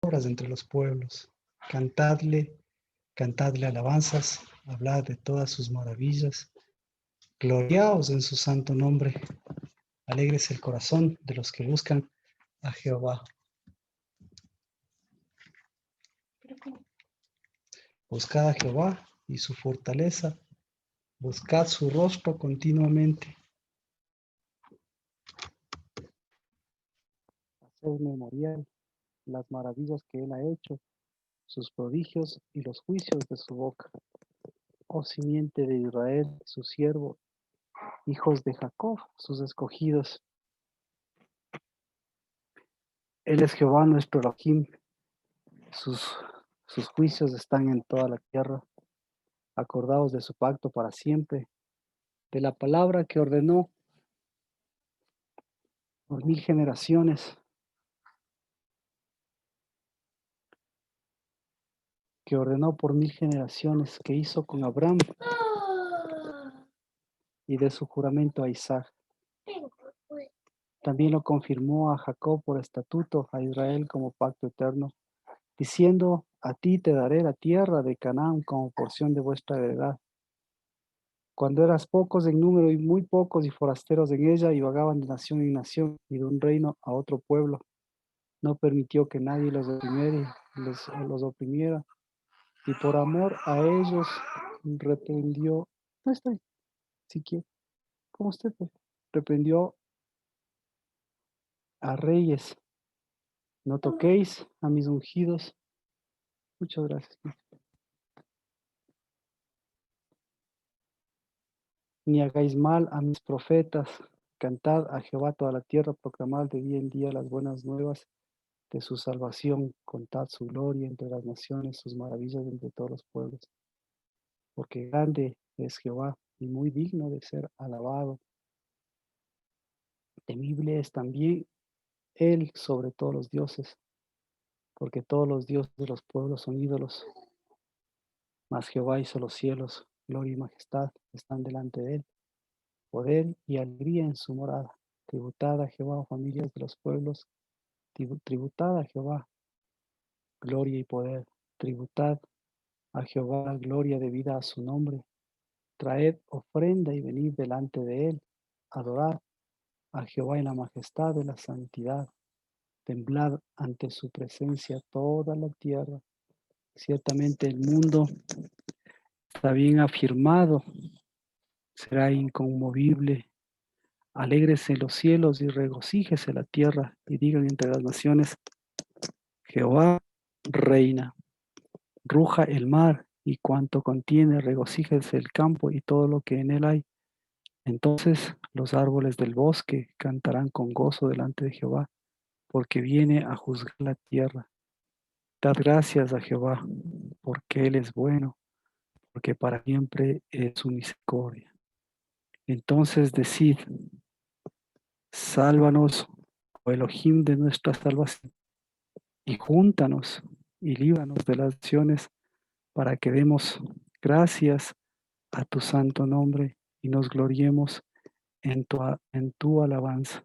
obras entre los pueblos. Cantadle, cantadle alabanzas, hablad de todas sus maravillas. Gloriaos en su santo nombre. Alegres el corazón de los que buscan a Jehová. Buscad a Jehová y su fortaleza. Buscad su rostro continuamente. Haced memorial las maravillas que él ha hecho, sus prodigios y los juicios de su boca. Oh simiente de Israel, su siervo, hijos de Jacob, sus escogidos. Él es Jehová nuestro Elohim, sus juicios están en toda la tierra. Acordaos de su pacto para siempre, de la palabra que ordenó por 1000 generaciones, que hizo con Abraham y de su juramento a Isaac. También lo confirmó a Jacob por estatuto, a Israel como pacto eterno, diciendo: a ti te daré la tierra de Canaán como porción de vuestra heredad. Cuando eras pocos en número y muy pocos y forasteros en ella, y vagaban de nación en nación y de un reino a otro pueblo, no permitió que nadie los oprimiera, y por amor a ellos reprendió, no estoy, si quiere, como usted ve, reprendió a reyes: no toquéis a mis ungidos. Muchas gracias. Ni hagáis mal a mis profetas. Cantad a Jehová toda la tierra, proclamad de día en día las buenas nuevas de su salvación. Contad su gloria entre las naciones, sus maravillas entre todos los pueblos. Porque grande es Jehová y muy digno de ser alabado. Temible es también él sobre todos los dioses, porque todos los dioses de los pueblos son ídolos. Mas Jehová hizo los cielos, gloria y majestad están delante de él, poder y alegría en su morada. Tributad a Jehová, familias de los pueblos, tributad a Jehová, gloria y poder. Tributad a Jehová, gloria debida a su nombre. Traed ofrenda y venid delante de él. Adorad a Jehová en la majestad de la santidad. Temblad ante su presencia toda la tierra. Ciertamente el mundo está bien afirmado, será inconmovible. Alégrese los cielos y regocíjese la tierra, y digan entre las naciones: Jehová reina. Ruja el mar y cuanto contiene, regocíjese el campo y todo lo que en él hay. Entonces los árboles del bosque cantarán con gozo delante de Jehová, porque viene a juzgar la tierra. Dad gracias a Jehová, porque él es bueno, porque para siempre es su misericordia. Entonces decid: sálvanos, oh Elohim de nuestra salvación, y júntanos y líbranos de las naciones, para que demos gracias a tu santo nombre y nos gloriemos en tu alabanza.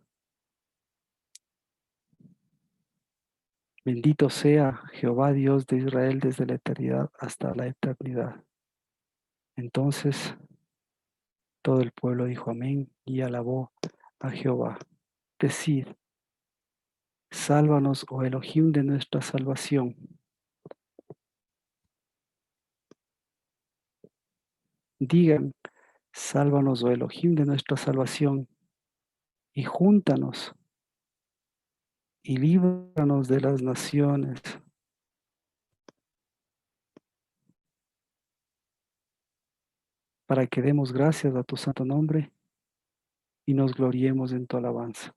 Bendito sea Jehová Dios de Israel desde la eternidad hasta la eternidad. Entonces todo el pueblo dijo amén y alabó a Jehová. Decid: sálvanos, oh Elohim de nuestra salvación. Digan: sálvanos, oh Elohim de nuestra salvación, y júntanos y líbranos de las naciones. Para que demos gracias a tu santo nombre y nos gloriemos en tu alabanza.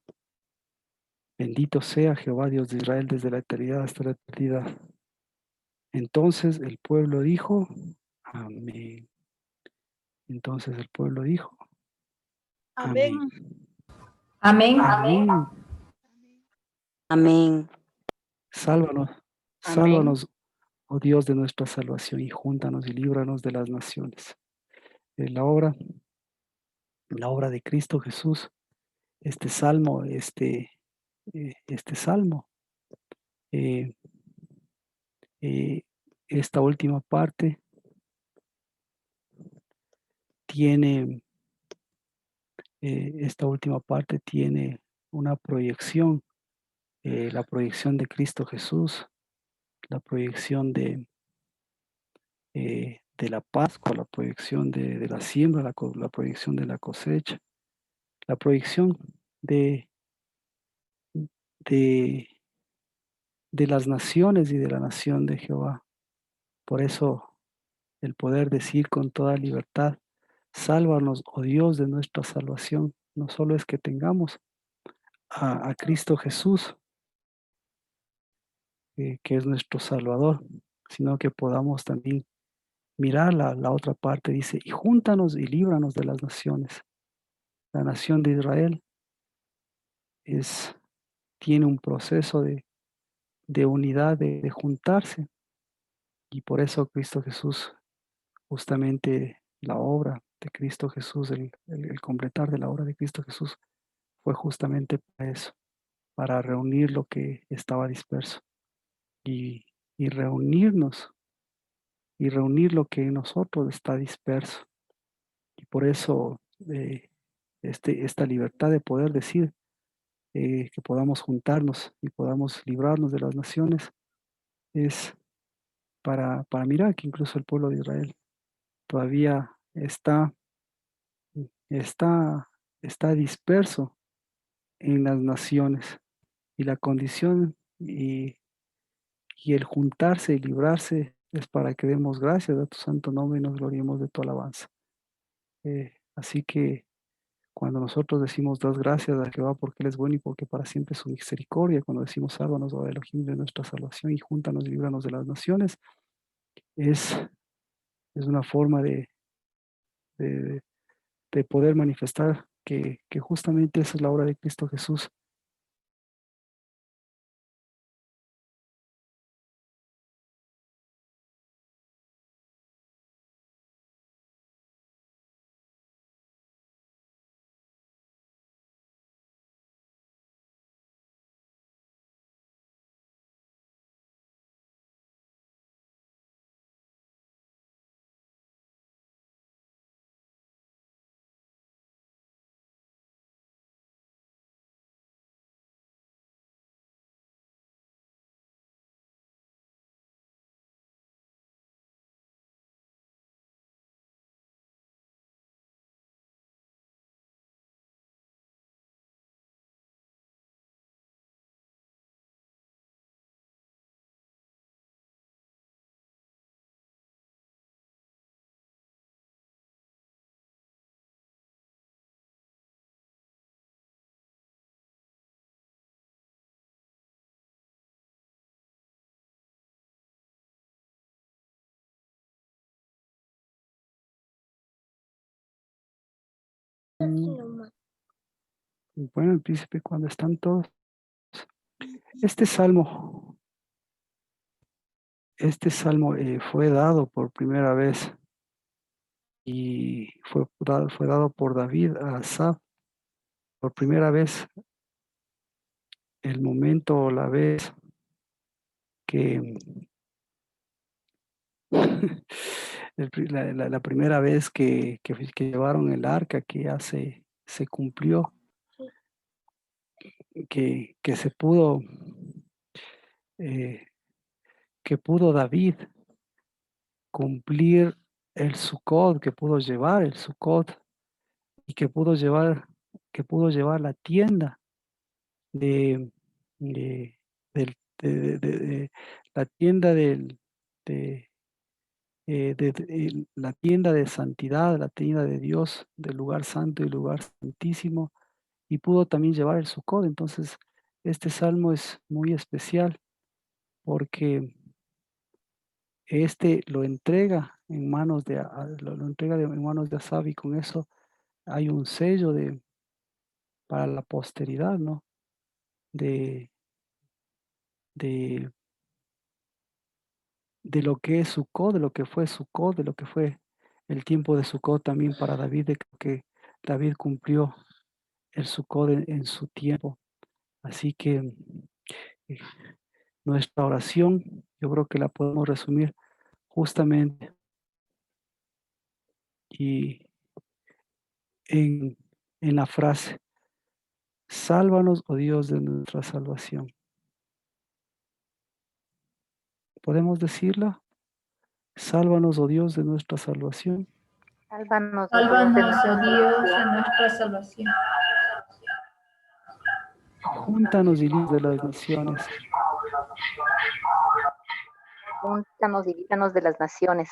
Bendito sea Jehová Dios de Israel desde la eternidad hasta la eternidad. Entonces el pueblo dijo: amén. Entonces el pueblo dijo: amén. Amén. Amén. Amén. Sálvanos, Amén. sálvanos, oh Dios de nuestra salvación, y júntanos y líbranos de las naciones. La obra de Cristo Jesús, este salmo, este salmo, Esta última parte tiene una proyección, la proyección de Cristo Jesús, la proyección de la Pascua, la proyección de la siembra, la proyección de la cosecha, la proyección de, de, de las naciones y de la nación de Jehová. Por eso el poder decir con toda libertad, sálvanos, oh Dios, de nuestra salvación, no solo es que tengamos a Cristo Jesús, que es nuestro Salvador, sino que podamos también mirar la otra parte. Dice, y júntanos y líbranos de las naciones. La nación de Israel tiene un proceso de unidad, de juntarse, y por eso Cristo Jesús, justamente la obra de Cristo Jesús, el completar de la obra de Cristo Jesús, fue justamente para eso, para reunir lo que estaba disperso y, y reunirnos y reunir lo que en nosotros está disperso. Y por eso esta libertad de poder decir que podamos juntarnos y podamos librarnos de las naciones es para mirar que incluso el pueblo de Israel todavía está, está disperso en las naciones, y la condición y el juntarse y librarse es para que demos gracias a tu santo nombre y nos gloriemos de tu alabanza. Así que cuando nosotros decimos das gracias a Jehová porque Él es bueno y porque para siempre es su misericordia, cuando decimos sálvanos, oh Elohim, de nuestra salvación y júntanos y líbranos de las naciones, es una forma de, de poder manifestar que justamente esa es la obra de Cristo Jesús. Bueno, el príncipe, cuando están todos, este salmo fue dado por primera vez y fue dado por David a Asaf por primera vez, el momento o la vez que la primera vez que llevaron el arca, que ya se cumplió, que se pudo, que pudo David cumplir el Sucot, que pudo llevar el Sucot y que pudo llevar la tienda de, de, la tienda la tienda de santidad, la tienda de Dios, del lugar santo y lugar santísimo, y pudo también llevar el Sucot. Entonces, este salmo es muy especial porque lo entrega en manos lo entrega en manos de Asaf, y con eso hay un sello para la posteridad, ¿no? De, de, de lo que es Sucot, de lo que fue Sucot, de lo que fue el tiempo de Sucot también para David, de que David cumplió el Sucot en su tiempo. Así que Nuestra oración, yo creo que la podemos resumir justamente y en la frase: sálvanos, oh Dios, de nuestra salvación. ¿Podemos decirla? Sálvanos, oh Dios, de nuestra salvación. Sálvanos, oh Sálvanos, oh Dios, de nuestra salvación. Júntanos y líbranos de las naciones. Júntanos y líbranos de las naciones,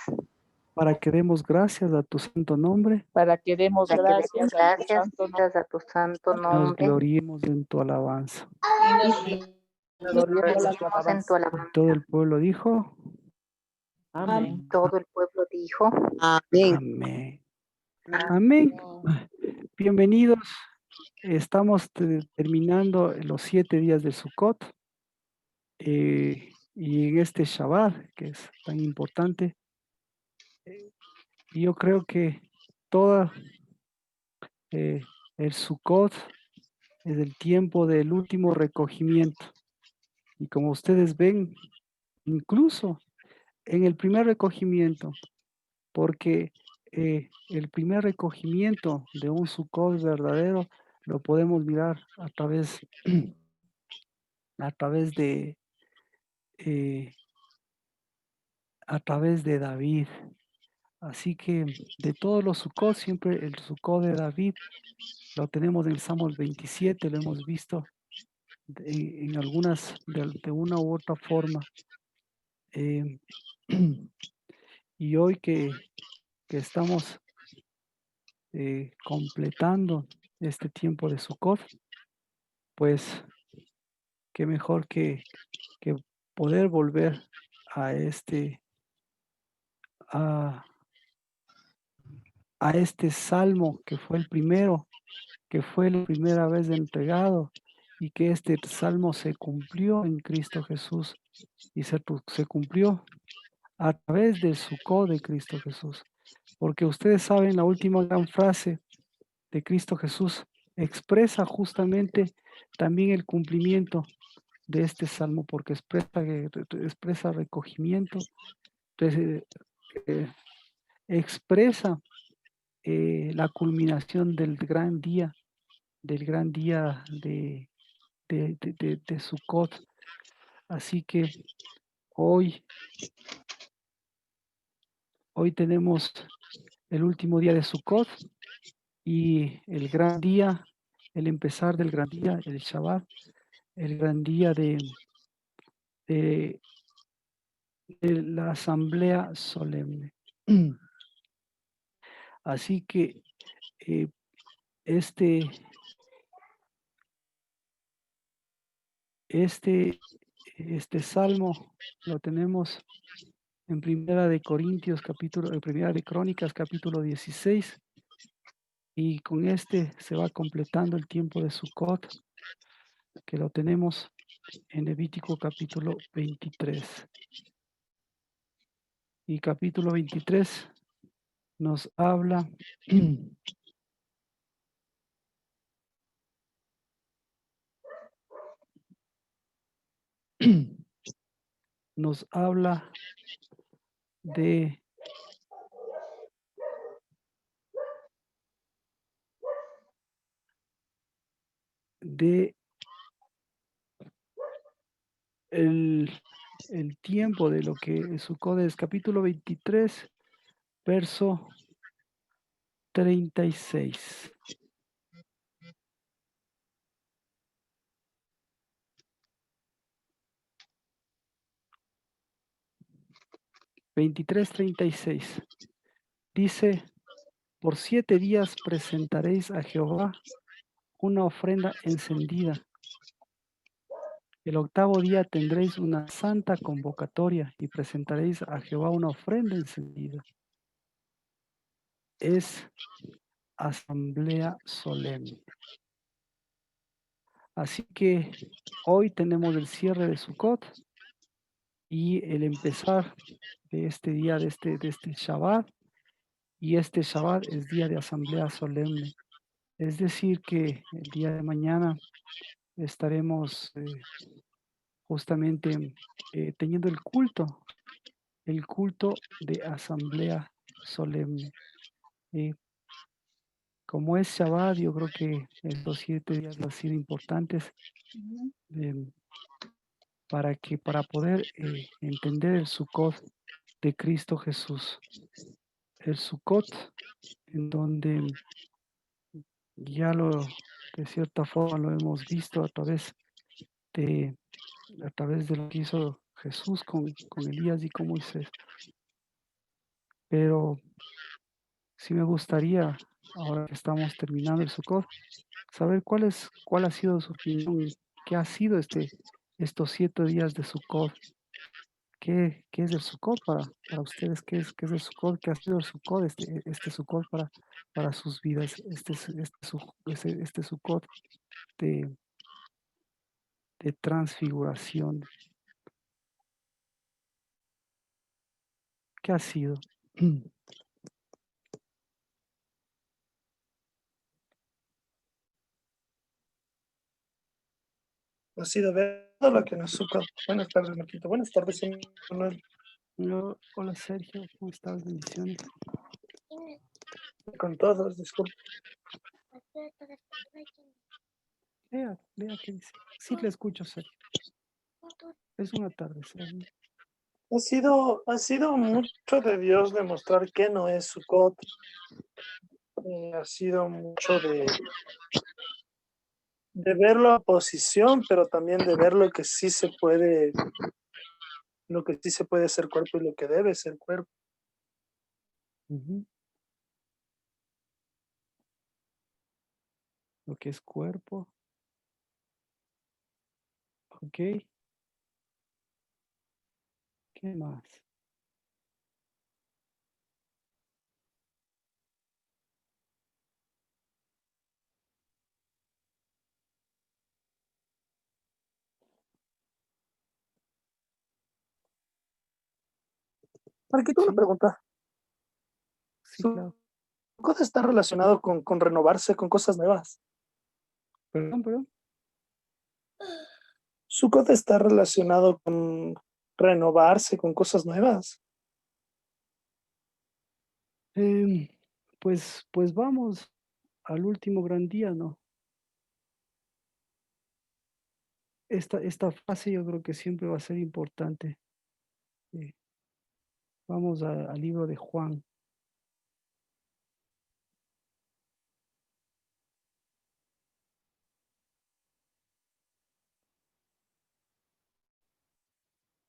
Para que demos gracias a tu santo nombre. Para que demos para que demos gracias gracias a tu santo Nos nombre gloriemos en tu alabanza. y nos gloriemos en tu Y alabanza. todo el pueblo dijo: Amén. Todo el pueblo dijo, amén. Amén. Bienvenidos. Estamos terminando los 7 días de Sukkot. Y en este Shabbat, que es tan importante, yo creo que todo el Sukkot es el tiempo del último recogimiento. Y como ustedes ven, incluso en el primer recogimiento, porque el primer recogimiento de un Sukkot verdadero lo podemos mirar a través eh, a través de David. Así que de todos los Sukkot, siempre el Sukkot de David lo tenemos en el Salmos 27, lo hemos visto en algunas, de una u otra forma. Eh, y hoy que estamos completando este tiempo de Sukkot, pues qué mejor que poder volver a este salmo que fue el primero, que fue la primera vez entregado, y que este salmo se cumplió en Cristo Jesús y se cumplió a través del Sukkot de Cristo Jesús. Porque ustedes saben, la última gran frase de Cristo Jesús expresa justamente también el cumplimiento de este salmo, porque expresa recogimiento, expresa la culminación del gran día de Sukkot. Así que hoy tenemos el último día de Sukkot y el gran día, el empezar del gran día, el Shabbat, el gran día de la asamblea solemne. Así que este salmo lo tenemos en Primera de Crónicas, capítulo 16, y con este se va completando el tiempo de Sukkot, que lo tenemos en Levítico capítulo 23. Y capítulo 23 nos habla nos habla de el tiempo de lo que Sukkot es. Capítulo 23, verso 36. Dice: por 7 días presentaréis a Jehová una ofrenda encendida. El 8º día tendréis una santa convocatoria y presentaréis a Jehová una ofrenda encendida. Es asamblea solemne. Así que hoy tenemos el cierre de Sukkot y el empezar de este día, de este Shabbat, y este Shabbat es día de asamblea solemne. Es decir que el día de mañana estaremos justamente teniendo el culto de asamblea solemne. Como es Shabbat, yo creo que estos 7 días han sido importantes para poder entender el Sukkot de Cristo Jesús. El Sukkot, en donde ya de cierta forma lo hemos visto de, a través de lo que hizo Jesús con Elías y con Moisés. Pero sí me gustaría, ahora que estamos terminando el Sukkot, saber cuál ha sido su opinión, qué ha sido estos 7 días de Sukkot. ¿Qué es el Sukkot para ustedes? ¿Qué es el Sukkot? ¿Qué ha sido el Sukkot, este Sukkot para sus vidas? Este Sukkot de, de transfiguración. ¿Qué ha sido? Ha sido ver todo lo que nos suca. Buenas tardes, Marquito. Buenas tardes, Manuel. Hola Sergio, ¿cómo estás? Bendiciones. Con todos, disculpe. Lea qué dice. Sí, le escucho, Sergio. Es una tarde, Sergio. Ha sido mucho de Dios demostrar que no es Sukkot. Ha sido mucho de ver la oposición, pero también de ver lo que sí se puede ser cuerpo y lo que debe ser cuerpo. Ujú. Lo que es cuerpo. Ok. ¿Qué más? Marquito, una Sí, pregunta. sí, claro. ¿Sukkot está relacionado con renovarse, con cosas nuevas? Perdón. ¿Sukkot está relacionado con renovarse, con cosas nuevas? Em, pues vamos al último gran día, ¿no? Esta fase yo creo que siempre va a ser importante. Vamos al libro de Juan.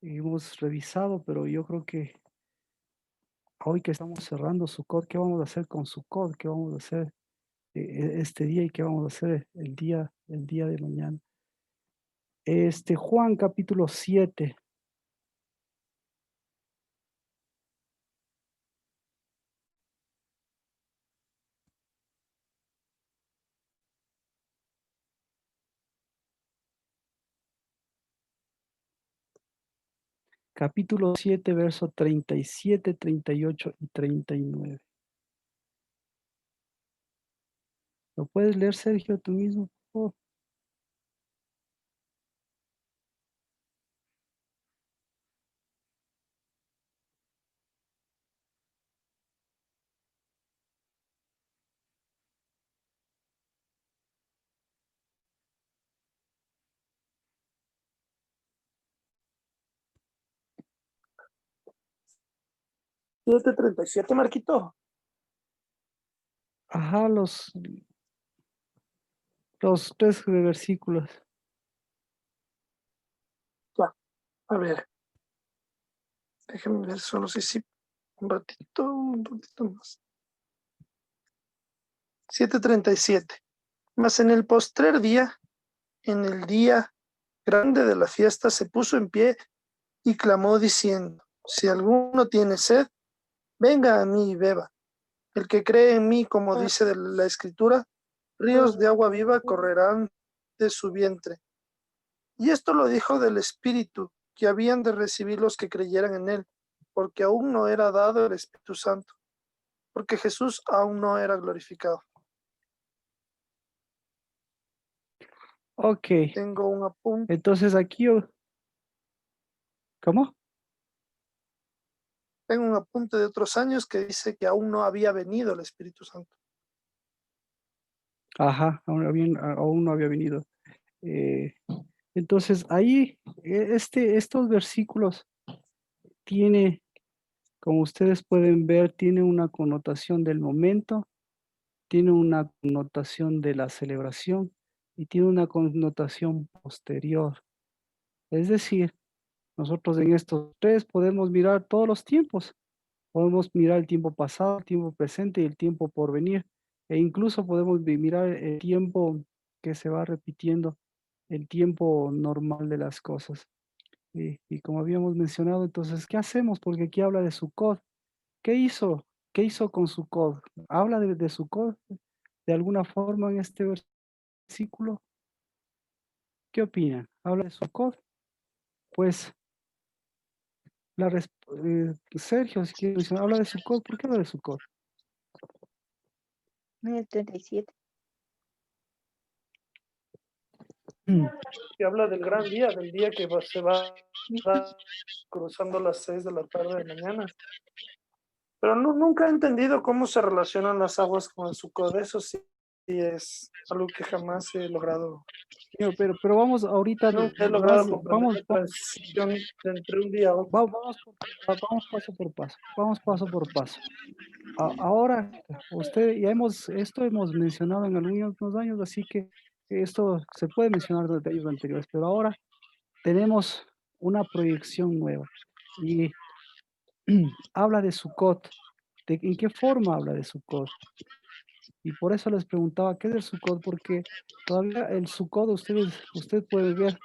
Hemos revisado, pero yo creo que hoy que estamos cerrando Sukkot, ¿qué vamos a hacer con Sukkot? ¿Qué vamos a hacer este día y qué vamos a hacer el día de mañana? Juan capítulo 7. Capítulo 7, verso 37, 38 y 39. ¿Lo puedes leer, Sergio, tú mismo, por favor? ¿7:37, 37, Marquito? Ajá, los 3 versículos. Ya, a ver. Déjenme ver, solo sé si un ratito más. 7:37. Mas en el postrer día, en el día grande de la fiesta, se puso en pie y clamó diciendo: si alguno tiene sed, venga a mí y beba. El que cree en mí, como dice la Escritura, ríos de agua viva correrán de su vientre. Y esto lo dijo del Espíritu que habían de recibir los que creyeran en él, porque aún no era dado el Espíritu Santo, porque Jesús aún no era glorificado. Ok, Tengo un apunte. entonces aquí ¿Cómo? Tengo un apunte de otros años que dice que aún no había venido el Espíritu Santo. Ajá, aún no había venido. Entonces, ahí, estos versículos tiene, como ustedes pueden ver, tiene una connotación del momento, tiene una connotación de la celebración y tiene una connotación posterior. Es decir, nosotros en estos tres podemos mirar todos los tiempos. Podemos mirar el tiempo pasado, el tiempo presente y el tiempo por venir. E incluso podemos mirar el tiempo que se va repitiendo, el tiempo normal de las cosas. Y como habíamos mencionado, entonces, ¿qué hacemos? Porque aquí habla de Sukkot. ¿Qué hizo? ¿Qué hizo con Sukkot? ¿Habla de Sukkot de alguna forma en este versículo? ¿Qué opinan? ¿Habla de Sukkot? Pues, Sergio, si quiere mencionar, habla de Sukkot. ¿Por qué habla de Sukkot? En el 37. Que habla del gran día, del día que se va cruzando las 6 de la tarde de mañana. Pero nunca he entendido cómo se relacionan las aguas con el Sukkot. Eso sí es algo que jamás he logrado. Pero vamos ahorita, Nunca he logrado comprender la transición entre un día a otro. vamos paso por paso, vamos paso por paso. Ahora, esto hemos mencionado en algunos años, así que esto se puede mencionar desde años anteriores, pero ahora tenemos una proyección nueva y habla de Sukkot. ¿En qué forma habla de Sukkot? Y por eso les preguntaba, ¿qué es el Sukkot? Porque todavía el Sukkot, usted puede ver,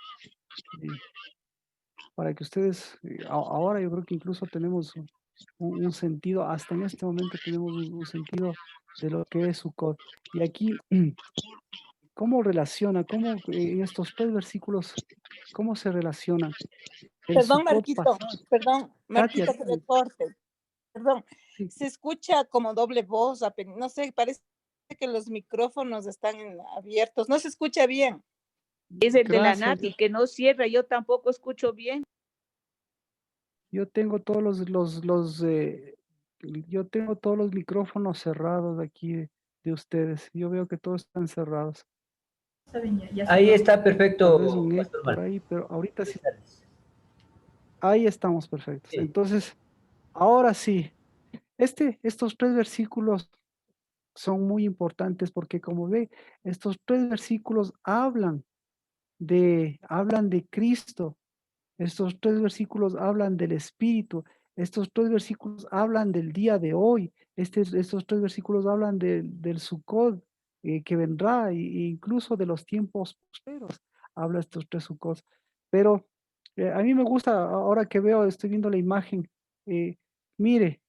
para que ustedes, ahora yo creo que incluso tenemos un sentido, hasta en este momento tenemos un sentido de lo que es Sukkot. Y aquí, ¿cómo relaciona, en estos tres versículos, cómo se relaciona el Perdón, Sukkot Marquito, pasado? perdón, Katia, Marquito, que le corte. Perdón, sí, se escucha como doble voz, no sé, parece que los micrófonos están abiertos, no se escucha bien. Es el de la gracias. Nati, que no cierra, yo tampoco escucho bien. Yo tengo todos yo tengo todos los micrófonos cerrados aquí de ustedes. Yo veo que todos están cerrados. Está bien, ya Ahí está Tal vez perfecto, un eco Pastor por Mar. ahí, pero ahorita sí. Buenas tardes. Ahí estamos perfectos. Sí. Entonces, ahora sí, estos tres versículos son muy importantes porque como ve, estos tres versículos hablan de Cristo. Estos tres versículos hablan del Espíritu. Estos tres versículos hablan del día de hoy. Estos tres versículos hablan del Sukkot que vendrá, e incluso de los tiempos posteros. Habla estos tres Sukkot. Pero a mí me gusta, ahora que estoy viendo la imagen, eh, mire,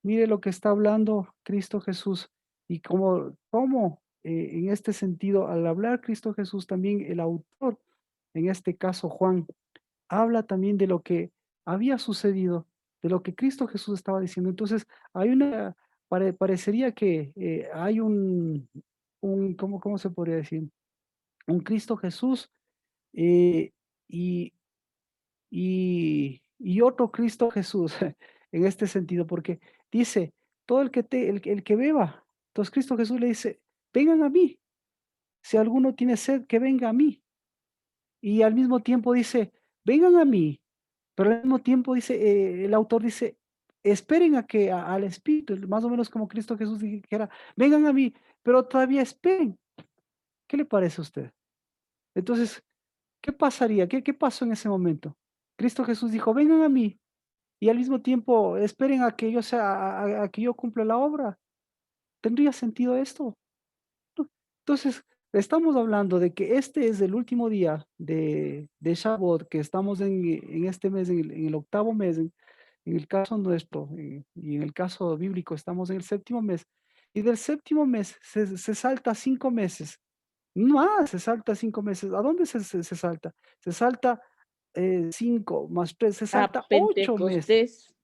mire lo que está hablando Cristo Jesús y cómo en este sentido, al hablar Cristo Jesús, también el autor, en este caso Juan, habla también de lo que había sucedido, de lo que Cristo Jesús estaba diciendo. Entonces, parecería que hay ¿cómo se podría decir? Un Cristo Jesús eh, y, y otro Cristo Jesús en este sentido, porque dice, todo el que beba, entonces Cristo Jesús le dice, vengan a mí, si alguno tiene sed, que venga a mí. Y al mismo tiempo dice, vengan a mí, pero al mismo tiempo dice, el autor dice, esperen a que al Espíritu, más o menos como Cristo Jesús dijera, vengan a mí, pero todavía esperen. ¿Qué le parece a usted? Entonces, ¿qué pasaría? ¿Qué pasó en ese momento? Cristo Jesús dijo, vengan a mí, y al mismo tiempo esperen a que yo a que yo cumpla la obra. ¿Tendría sentido esto? No. Entonces, estamos hablando de que este es el último día de Shavuot, que estamos en este mes, en el octavo mes, en el caso nuestro, y en el caso bíblico estamos en el séptimo mes, y del séptimo mes se salta 5 meses, más se salta 5 meses. ¿A dónde se salta? Se salta 5 más 3, se A salta 8 meses. Pentecostés.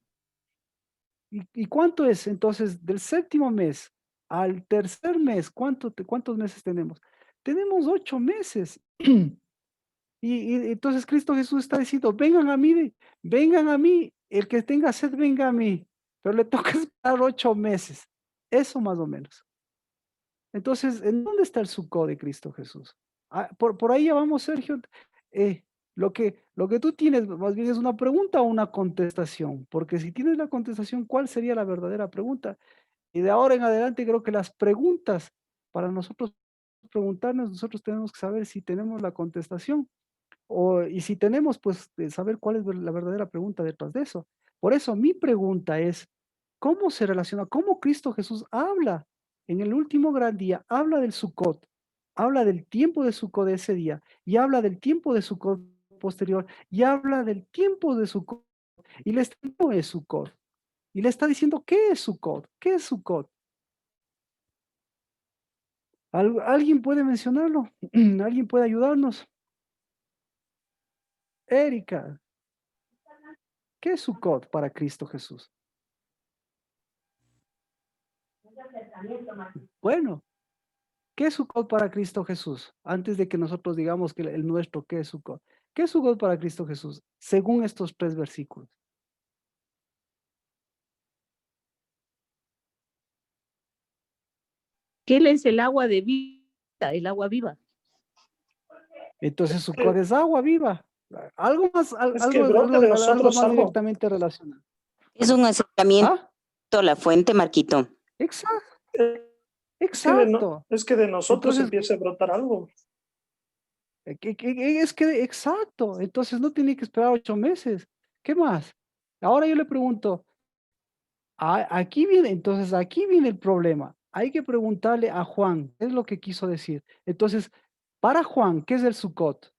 ¿Y cuánto es entonces del séptimo mes al tercer mes? ¿Cuántos meses tenemos? Tenemos 8 meses. Y entonces Cristo Jesús está diciendo, vengan a mí, vengan a mí, el que tenga sed, venga a mí, pero le toca esperar 8 meses. Eso más o menos. Entonces, ¿en dónde está el Sukkot de Cristo Jesús? Por ahí ya vamos, Sergio. Lo que tú tienes más bien es una pregunta o una contestación, porque si tienes la contestación, ¿cuál sería la verdadera pregunta? Y de ahora en adelante creo que las preguntas, para nosotros preguntarnos, nosotros tenemos que saber si tenemos la contestación y si tenemos, pues saber cuál es la verdadera pregunta detrás de eso. Por eso mi pregunta es, ¿cómo se relaciona? ¿Cómo Cristo Jesús habla en el último gran día? Habla del Sukkot, habla del tiempo de Sukkot de ese día y habla del tiempo de Sukkot posterior y habla del tiempo de Sukkot y le está diciendo es Sukkot y le está diciendo ¿qué es Sukkot? ¿Qué es Sukkot? ¿Alguien puede mencionarlo? ¿Alguien puede ayudarnos? Erika, ¿qué es Sukkot para Cristo Jesús? Bueno, ¿qué es Sukkot para Cristo Jesús? Antes de que nosotros digamos que el nuestro, ¿qué es Sukkot? ¿Qué es Sukkot para Cristo Jesús? Según estos 3 versículos. Que Él es el agua de vida, el agua viva. Entonces Sukkot es agua viva. Algo más, Es que brota de nosotros más algo. directamente relacionado. Es un acercamiento ¿Ah? a la fuente, Marquito. Exacto. Es Exacto. que de nosotros Entonces, empieza a brotar algo. Exacto. Entonces no tiene que esperar 8 meses. ¿Qué más? Ahora yo le pregunto, aquí viene el problema. Hay que preguntarle a Juan, ¿qué es lo que quiso decir? Entonces, para Juan, ¿qué es el Sukkot?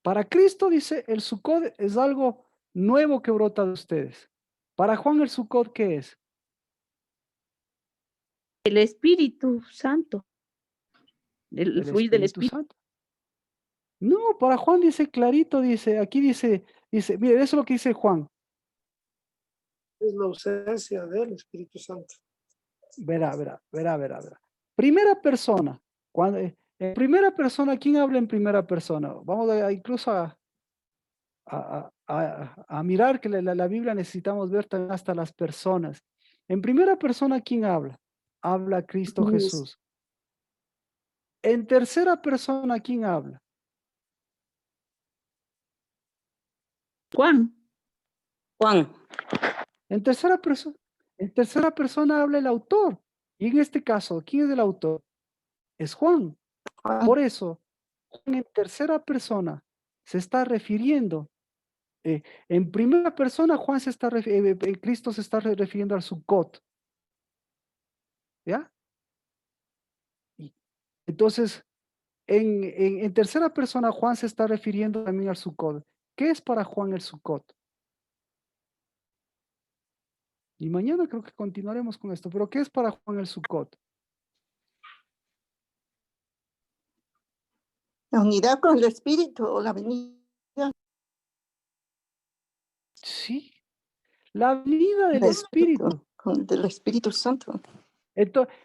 Para Cristo dice, el Sukkot es algo nuevo que brota de ustedes. Para Juan, el Sukkot, ¿qué es? El Espíritu Santo. El fluir del Espíritu. Santo. No, para Juan dice clarito, aquí dice, mire, eso es lo que dice Juan. Es la ausencia del Espíritu Santo. Verá. Primera persona. En primera persona, ¿quién habla en primera persona? Vamos incluso a mirar que la Biblia necesitamos ver también hasta las personas. En primera persona, ¿quién habla? Habla Cristo Jesús. En tercera persona, ¿quién habla? Juan. En tercera persona habla el autor. Y en este caso, ¿quién es el autor? Es Juan. Por eso, Juan en tercera persona se está refiriendo. En primera persona, Cristo se está refiriendo al Sukkot. ¿Ya? Entonces, en tercera persona, Juan se está refiriendo también al Sukkot. ¿Qué es para Juan el Sukkot? Y mañana creo que continuaremos con esto, pero ¿qué es para Juan el Sukkot? La unidad con el Espíritu o la venida. Sí, la venida del Espíritu. Del Espíritu Santo.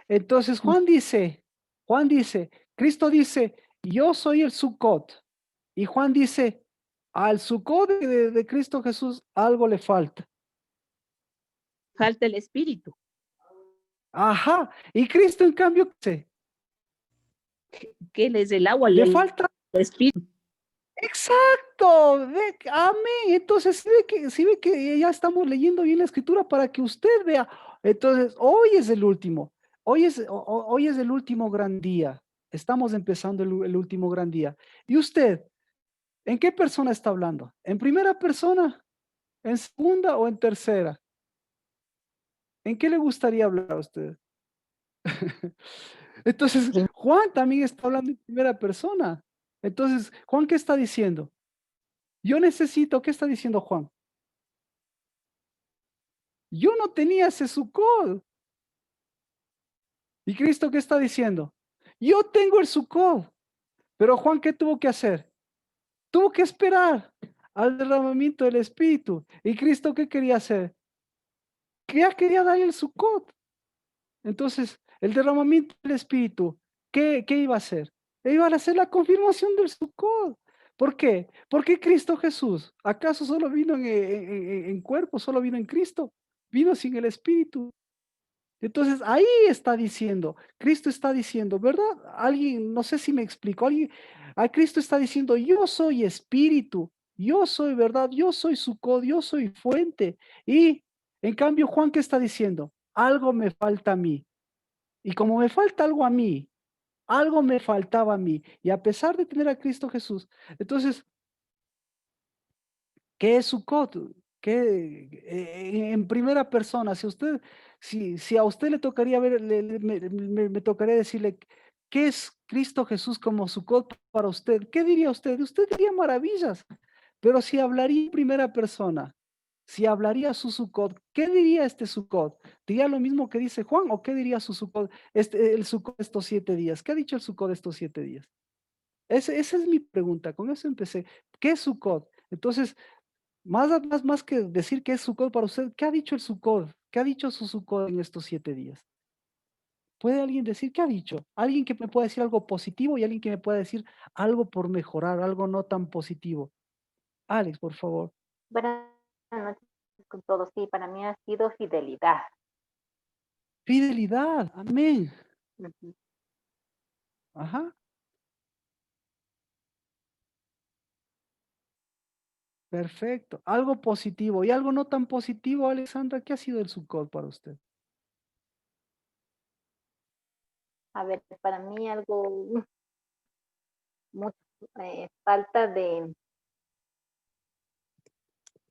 Entonces Juan dice, Cristo dice, yo soy el Sukkot. Y Juan dice, al Sukkot de Cristo Jesús algo le falta. Falta el Espíritu. Ajá. Y Cristo en cambio, ¿qué? Que Él es el agua. Le falta el Espíritu. Exacto. Amén. Entonces, si ve que ya estamos leyendo bien la escritura para que usted vea. Entonces, hoy es el último. Hoy es el último gran día. Estamos empezando el último gran día. ¿Y usted, en qué persona está hablando? ¿En primera persona? ¿En segunda o en tercera? ¿En qué le gustaría hablar a usted? Entonces, Juan también está hablando en primera persona. Entonces, Juan, ¿qué está diciendo? Yo necesito, ¿qué está diciendo Juan? Yo no tenía ese Sukkot. ¿Y Cristo qué está diciendo? Yo tengo el Sukkot. Pero Juan, ¿qué tuvo que hacer? Tuvo que esperar al derramamiento del Espíritu. ¿Y Cristo qué quería hacer? Que ya quería darle el Sukkot. Entonces, el derramamiento del Espíritu, ¿qué iba a hacer? Iba a hacer la confirmación del Sukkot. ¿Por qué? Porque Cristo Jesús, ¿acaso solo vino en cuerpo, solo vino en Cristo? Vino sin el Espíritu. Entonces ahí está diciendo, Cristo está diciendo, ¿verdad? Alguien, no sé si me explico, alguien, a Cristo está diciendo, yo soy Espíritu, yo soy verdad, yo soy Sucod, yo soy fuente. Y en cambio, Juan, ¿qué está diciendo? Algo me falta a mí. Y como me falta algo a mí, algo me faltaba a mí. Y a pesar de tener a Cristo Jesús, entonces, ¿qué es Sukkot? ¿Qué, en primera persona, si a usted le tocaría ver, me tocaría decirle, ¿qué es Cristo Jesús como Sukkot para usted? ¿Qué diría usted? Usted diría maravillas, pero si hablaría en primera persona, si hablaría su Sukkot, ¿qué diría este Sukkot? ¿Diría lo mismo que dice Juan o qué diría su Sukkot, el Sukkot de estos 7 días? ¿Qué ha dicho el Sukkot de estos 7 días? Esa es mi pregunta, con eso empecé. ¿Qué es Sukkot? Entonces, más que decir qué es Sukkot para usted, ¿qué ha dicho el Sukkot? ¿Qué ha dicho su Sukkot en estos 7 días? ¿Puede alguien decir qué ha dicho? Alguien que me pueda decir algo positivo y alguien que me pueda decir algo por mejorar, algo no tan positivo. Alex, por favor. Buenas noches con todos. Sí, para mí ha sido fidelidad. Fidelidad, amén. Ujú. Ajá, perfecto. Algo positivo y algo no tan positivo, Alexandra, ¿qué ha sido el Sukkot para usted? A ver, para mí algo, mucho, falta de,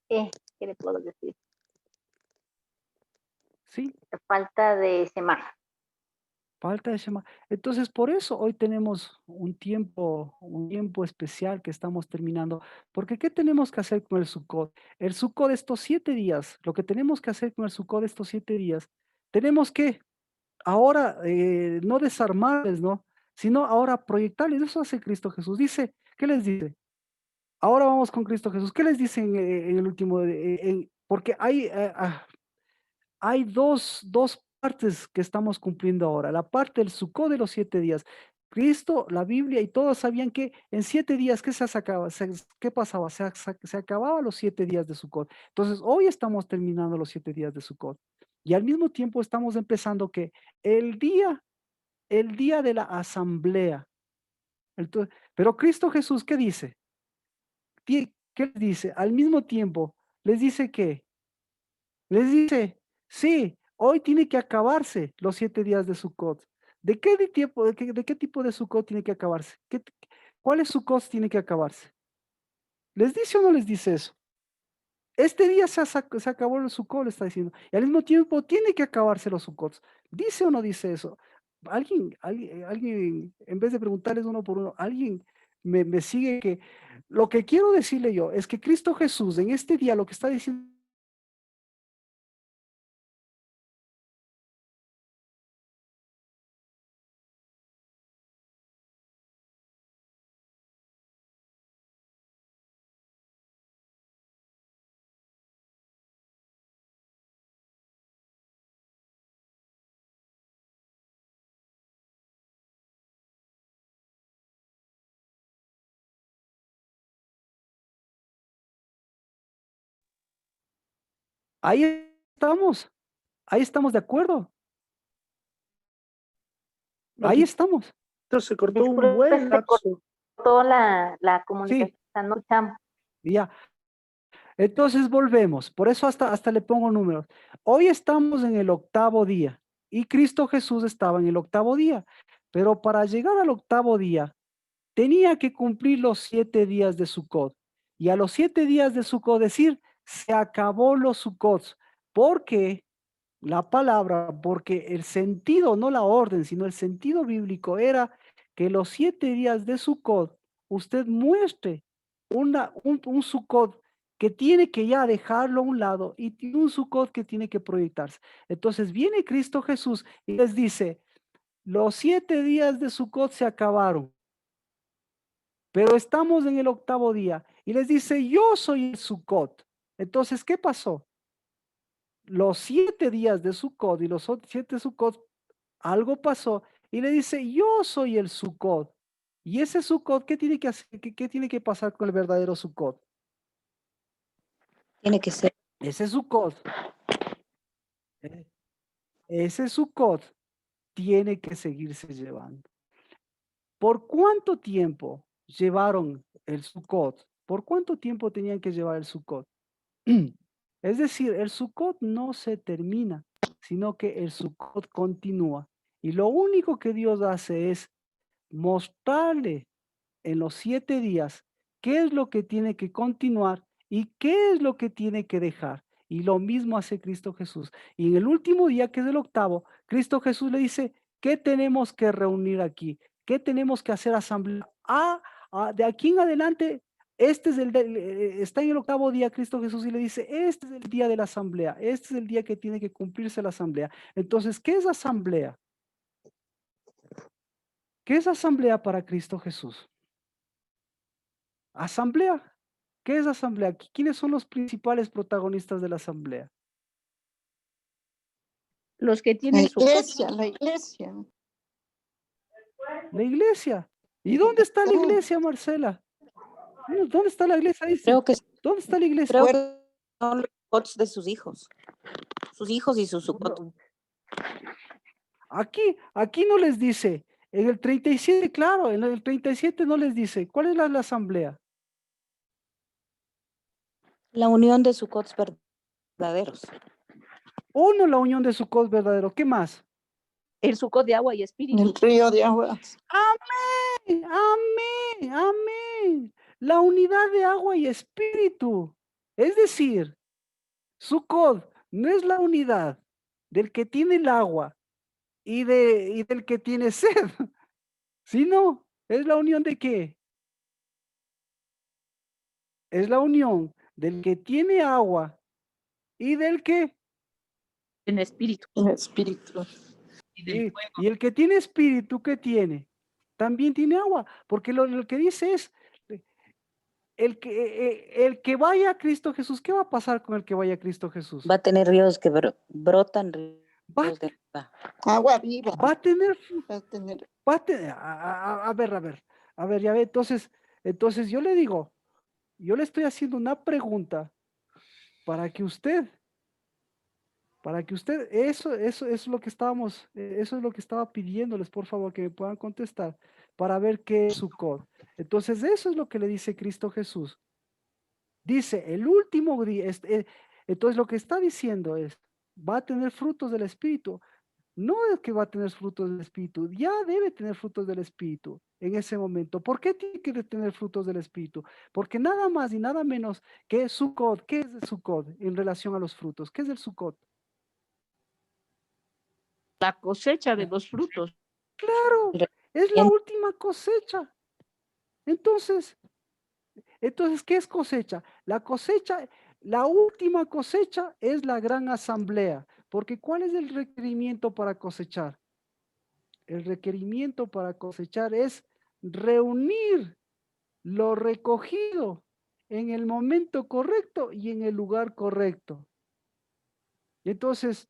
¿qué le puedo decir? Sí, Falta de semana. falta de Shema. Entonces, por eso hoy tenemos un tiempo especial que estamos terminando. Porque, ¿qué tenemos que hacer con el Sukkot? El Sukkot de estos 7 días, lo que tenemos que hacer con el Sukkot de estos 7 días, tenemos que ahora no desarmarles, ¿no? Sino ahora proyectarles. Eso hace Cristo Jesús. Dice, ¿qué les dice? Ahora vamos con Cristo Jesús. ¿Qué les dice en el último? Porque hay dos partes que estamos cumpliendo ahora. La parte del Sukkot de los 7 días. Cristo, la Biblia y todos sabían que en 7 días, ¿qué se sacaba? ¿Qué pasaba? Se acababa los 7 días de Sukkot. Entonces, hoy estamos terminando los 7 días de Sukkot. Y al mismo tiempo estamos empezando que el día, el día de la asamblea. Pero Cristo Jesús, ¿qué dice? ¿Qué les dice? Al mismo tiempo, les dice que les dice, sí, hoy tiene que acabarse los 7 días de Sukkot. ¿De qué tipo de Sukkot tiene que acabarse? ¿Cuáles Sukkot tiene que acabarse? ¿Les dice o no les dice eso? Este día se acabó el Sukkot, le está diciendo. Y al mismo tiempo tiene que acabarse los Sukkots. ¿Dice o no dice eso? Alguien, en vez de preguntarles uno por uno, alguien me sigue que lo que quiero decirle yo es que Cristo Jesús en este día lo que está diciendo. Ahí estamos. Ahí estamos de acuerdo. Ahí Marquito, estamos. se cortó un Disculpe, buen se lapso. cortó la Sí, comunicación. No escuchamos. ya. Entonces volvemos. Por eso hasta le pongo números. Hoy estamos en el 8.º día y Cristo Jesús estaba en el 8.º día. Pero para llegar al 8.º día tenía que cumplir los 7 días de Sukkot. Y a los 7 días de Sukkot decir, se acabó los Sukkots. Porque la palabra, porque el sentido, no la orden, sino el sentido bíblico era que los 7 días de Sukkot usted muestre un Sukkot que tiene que ya dejarlo a un lado y tiene un Sukkot que tiene que proyectarse. Entonces viene Cristo Jesús y les dice, los 7 días de Sukkot se acabaron, pero estamos en el 8.º día y les dice, yo soy el Sukkot. Entonces, ¿qué pasó? Los 7 días de Sukkot y los 7 Sukkot, algo pasó y le dice, yo soy el Sukkot. Y ese Sukkot, ¿qué tiene que hacer? ¿Qué tiene que pasar con el verdadero Sukkot? Tiene que ser. Ese Sukkot, eh, ese Sukkot tiene que seguirse llevando. ¿Por cuánto tiempo llevaron el Sukkot? ¿Por cuánto tiempo tenían que llevar el Sukkot? Es decir, el Sukkot no se termina, sino que el Sukkot continúa. Y lo único que Dios hace es mostrarle en los 7 días qué es lo que tiene que continuar y qué es lo que tiene que dejar. Y lo mismo hace Cristo Jesús. Y en el último día, que es el octavo, Cristo Jesús le dice, ¿qué tenemos que reunir aquí? ¿Qué tenemos que hacer asamblea? De aquí en adelante, este es está en el octavo día Cristo Jesús y le dice, este es el día de la asamblea, este es el día que tiene que cumplirse la asamblea. Entonces, ¿qué es asamblea? ¿Qué es asamblea para Cristo Jesús? Asamblea. ¿Qué es asamblea? ¿Quiénes son los principales protagonistas de la asamblea? Los que La tienen su iglesia, la iglesia. La iglesia. ¿Y dónde está la iglesia, Marcela? ¿Dónde está la iglesia? Dice. Creo que ¿Dónde está la iglesia? creo que son los Sukkots de sus hijos y sus Sukkot. No, aquí no les dice. En el 37, claro, en el 37 no les dice. ¿Cuál es la asamblea? La unión de Sukkots verdaderos. Uno, la unión de Sukkot verdadero. ¿Qué más? el Sukkot de agua y espíritu. El río de aguas. Amén, amén, amén. La unidad de agua y espíritu. Es decir, Sukkot no es la unidad del que tiene el agua y del que tiene sed, sino es la unión de qué? Es la unión del que tiene agua y del que En espíritu. El espíritu. y el que tiene espíritu, ¿qué tiene? También tiene agua, porque lo que dice es el que vaya a Cristo Jesús. ¿Qué va a pasar con el que vaya a Cristo Jesús? Va a tener ríos que brotan Va, ríos de agua. Agua viva. va a tener, Va a tener. a ver, ya ve, entonces yo le digo, yo le estoy haciendo una pregunta para que usted, eso es lo que estábamos, eso es lo que estaba pidiéndoles, por favor, que me puedan contestar, para ver qué es Sukkot. Entonces, eso es lo que le dice Cristo Jesús. Dice, el último día, entonces lo que está diciendo es, va a tener frutos del Espíritu. No es que va a tener frutos del Espíritu, ya debe tener frutos del Espíritu en ese momento. ¿Por qué tiene que tener frutos del Espíritu? Porque nada más y nada menos que Sukkot. ¿Qué es el Sukkot en relación a los frutos? ¿Qué es el Sukkot? La cosecha de los frutos. Claro, es la última cosecha. Entonces, ¿qué es cosecha? La última cosecha es la gran asamblea. Porque ¿cuál es el requerimiento para cosechar? El requerimiento para cosechar es reunir lo recogido en el momento correcto y en el lugar correcto. Entonces,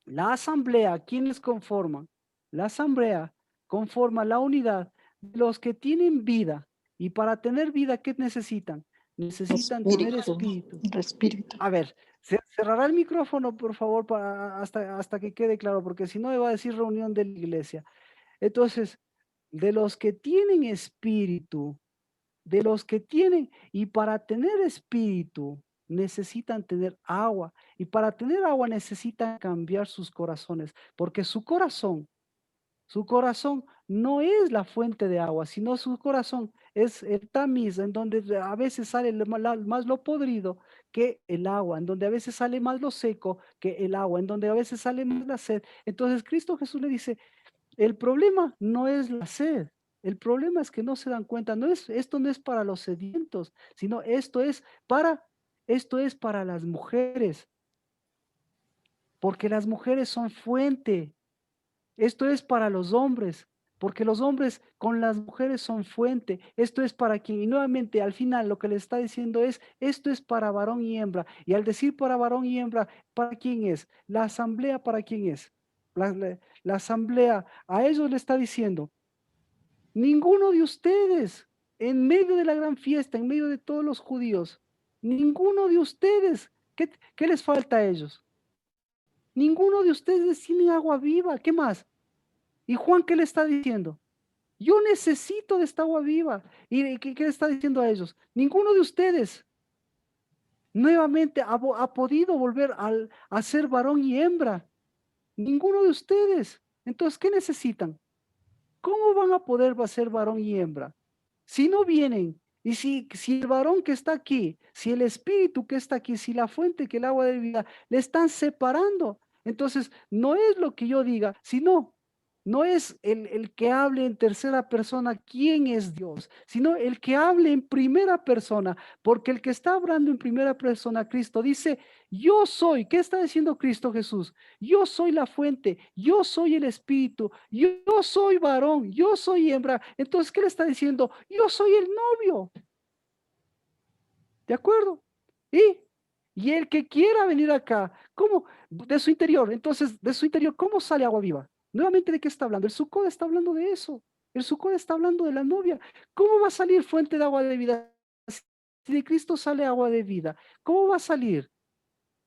la asamblea, ¿quiénes conforman? La asamblea conforma la unidad de los que tienen vida. Y para tener vida, ¿qué necesitan? Necesitan tener espíritu. El espíritu. A ver, cerrará el micrófono, por favor, hasta que quede claro, porque si no me va a decir reunión de la iglesia. Entonces, de los que tienen espíritu, y para tener espíritu, necesitan tener agua, y para tener agua necesitan cambiar sus corazones, porque su corazón no es la fuente de agua, sino su corazón es el tamiz, en donde a veces sale más lo podrido que el agua, en donde a veces sale más lo seco que el agua, en donde a veces sale más la sed. Entonces Cristo Jesús le dice, el problema no es la sed, el problema es que no se dan cuenta, esto no es para los sedientos, sino esto es para las mujeres, porque las mujeres son fuente. Esto es para los hombres, porque los hombres con las mujeres son fuente. Esto es para quien, y nuevamente al final lo que le está diciendo es, esto es para varón y hembra. Y al decir para varón y hembra, ¿para quién es? La asamblea, ¿para quién es? La asamblea, a ellos le está diciendo, ninguno de ustedes, en medio de la gran fiesta, en medio de todos los judíos, ninguno de ustedes, ¿qué les falta a ellos? Ninguno de ustedes tiene agua viva. ¿Qué más? ¿Y Juan qué le está diciendo? Yo necesito de esta agua viva. ¿Y qué le está diciendo a ellos? Ninguno de ustedes nuevamente ha podido volver a ser varón y hembra. Ninguno de ustedes. Entonces, ¿qué necesitan? ¿Cómo van a poder ser varón y hembra? Si no vienen, y si el varón que está aquí, si el espíritu que está aquí, si la fuente que el agua de vida, le están separando. Entonces, no es lo que yo diga, sino, no es el que hable en tercera persona quién es Dios, sino el que hable en primera persona, porque el que está hablando en primera persona, Cristo, dice, yo soy. ¿Qué está diciendo Cristo Jesús? Yo soy la fuente, yo soy el espíritu, yo soy varón, yo soy hembra. Entonces, ¿qué le está diciendo? Yo soy el novio. ¿De acuerdo? Y el que quiera venir acá, ¿cómo? De su interior. Entonces, de su interior, ¿cómo sale agua viva? Nuevamente, ¿de qué está hablando? El Sukkot está hablando de eso. El Sukkot está hablando de la novia. ¿Cómo va a salir fuente de agua de vida? Si de Cristo sale agua de vida, ¿cómo va a salir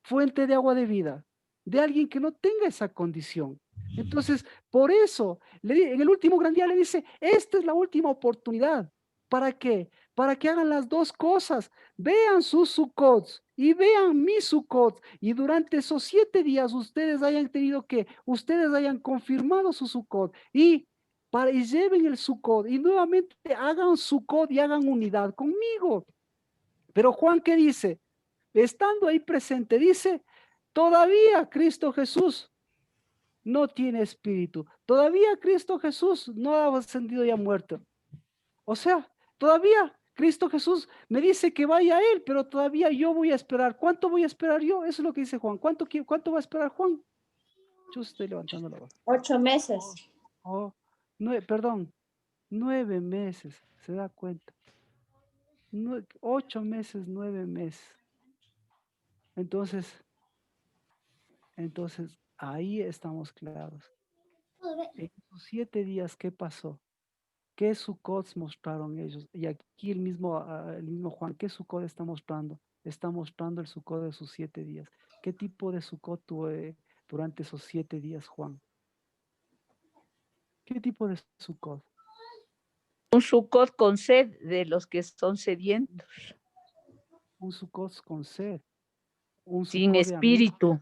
fuente de agua de vida? De alguien que no tenga esa condición. Entonces, por eso, en el último gran día le dice, esta es la última oportunidad. ¿Para qué? Para que hagan las dos cosas. Vean sus Sukkots y vean mis Sukkot. Y durante esos 7 días ustedes ustedes hayan confirmado su Sukkot. Y lleven el Sukkot y nuevamente hagan Sukkot y hagan unidad conmigo. Pero Juan, ¿qué dice? Estando ahí presente, dice, todavía Cristo Jesús no tiene espíritu. Todavía Cristo Jesús no ha ascendido y ha muerto. O sea, todavía Cristo Jesús me dice que vaya a Él, pero todavía yo voy a esperar. ¿Cuánto voy a esperar yo? Eso es lo que dice Juan. ¿Cuánto va a esperar Juan? Yo estoy levantando la voz. 8 meses. Perdón, 9 meses, se da cuenta. 8 meses, 9 meses. Entonces, ahí estamos claros. En esos 7 días, ¿qué pasó? ¿Qué Sukkot mostraron ellos? Y aquí el mismo Juan, ¿qué Sukkot está mostrando? Está mostrando el Sukkot de sus 7 días. ¿Qué tipo de Sukkot tuvo durante esos 7 días, Juan? ¿Qué tipo de Sukkot? Un Sukkot con sed de los que son sedientos. Un Sukkot con sed. Un Sin Sukkot de espíritu.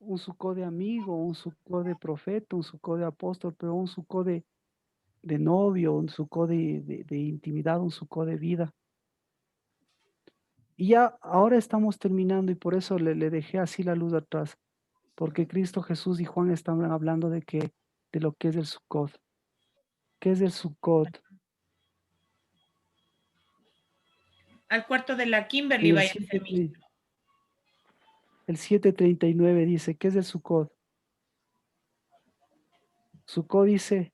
un Sukkot de amigo, un Sukkot de profeta, un Sukkot de apóstol, pero un Sukkot de novio, un Sukkot de intimidad, un Sukkot de vida. Y ya ahora estamos terminando y por eso le dejé así la luz atrás, porque Cristo Jesús y Juan estaban hablando de lo que es el Sukkot. ¿Qué es el Sukkot? Al cuarto de la Kimberly vaya a ser el 7:39 dice, ¿qué es el Sukkot? Sukkot dice,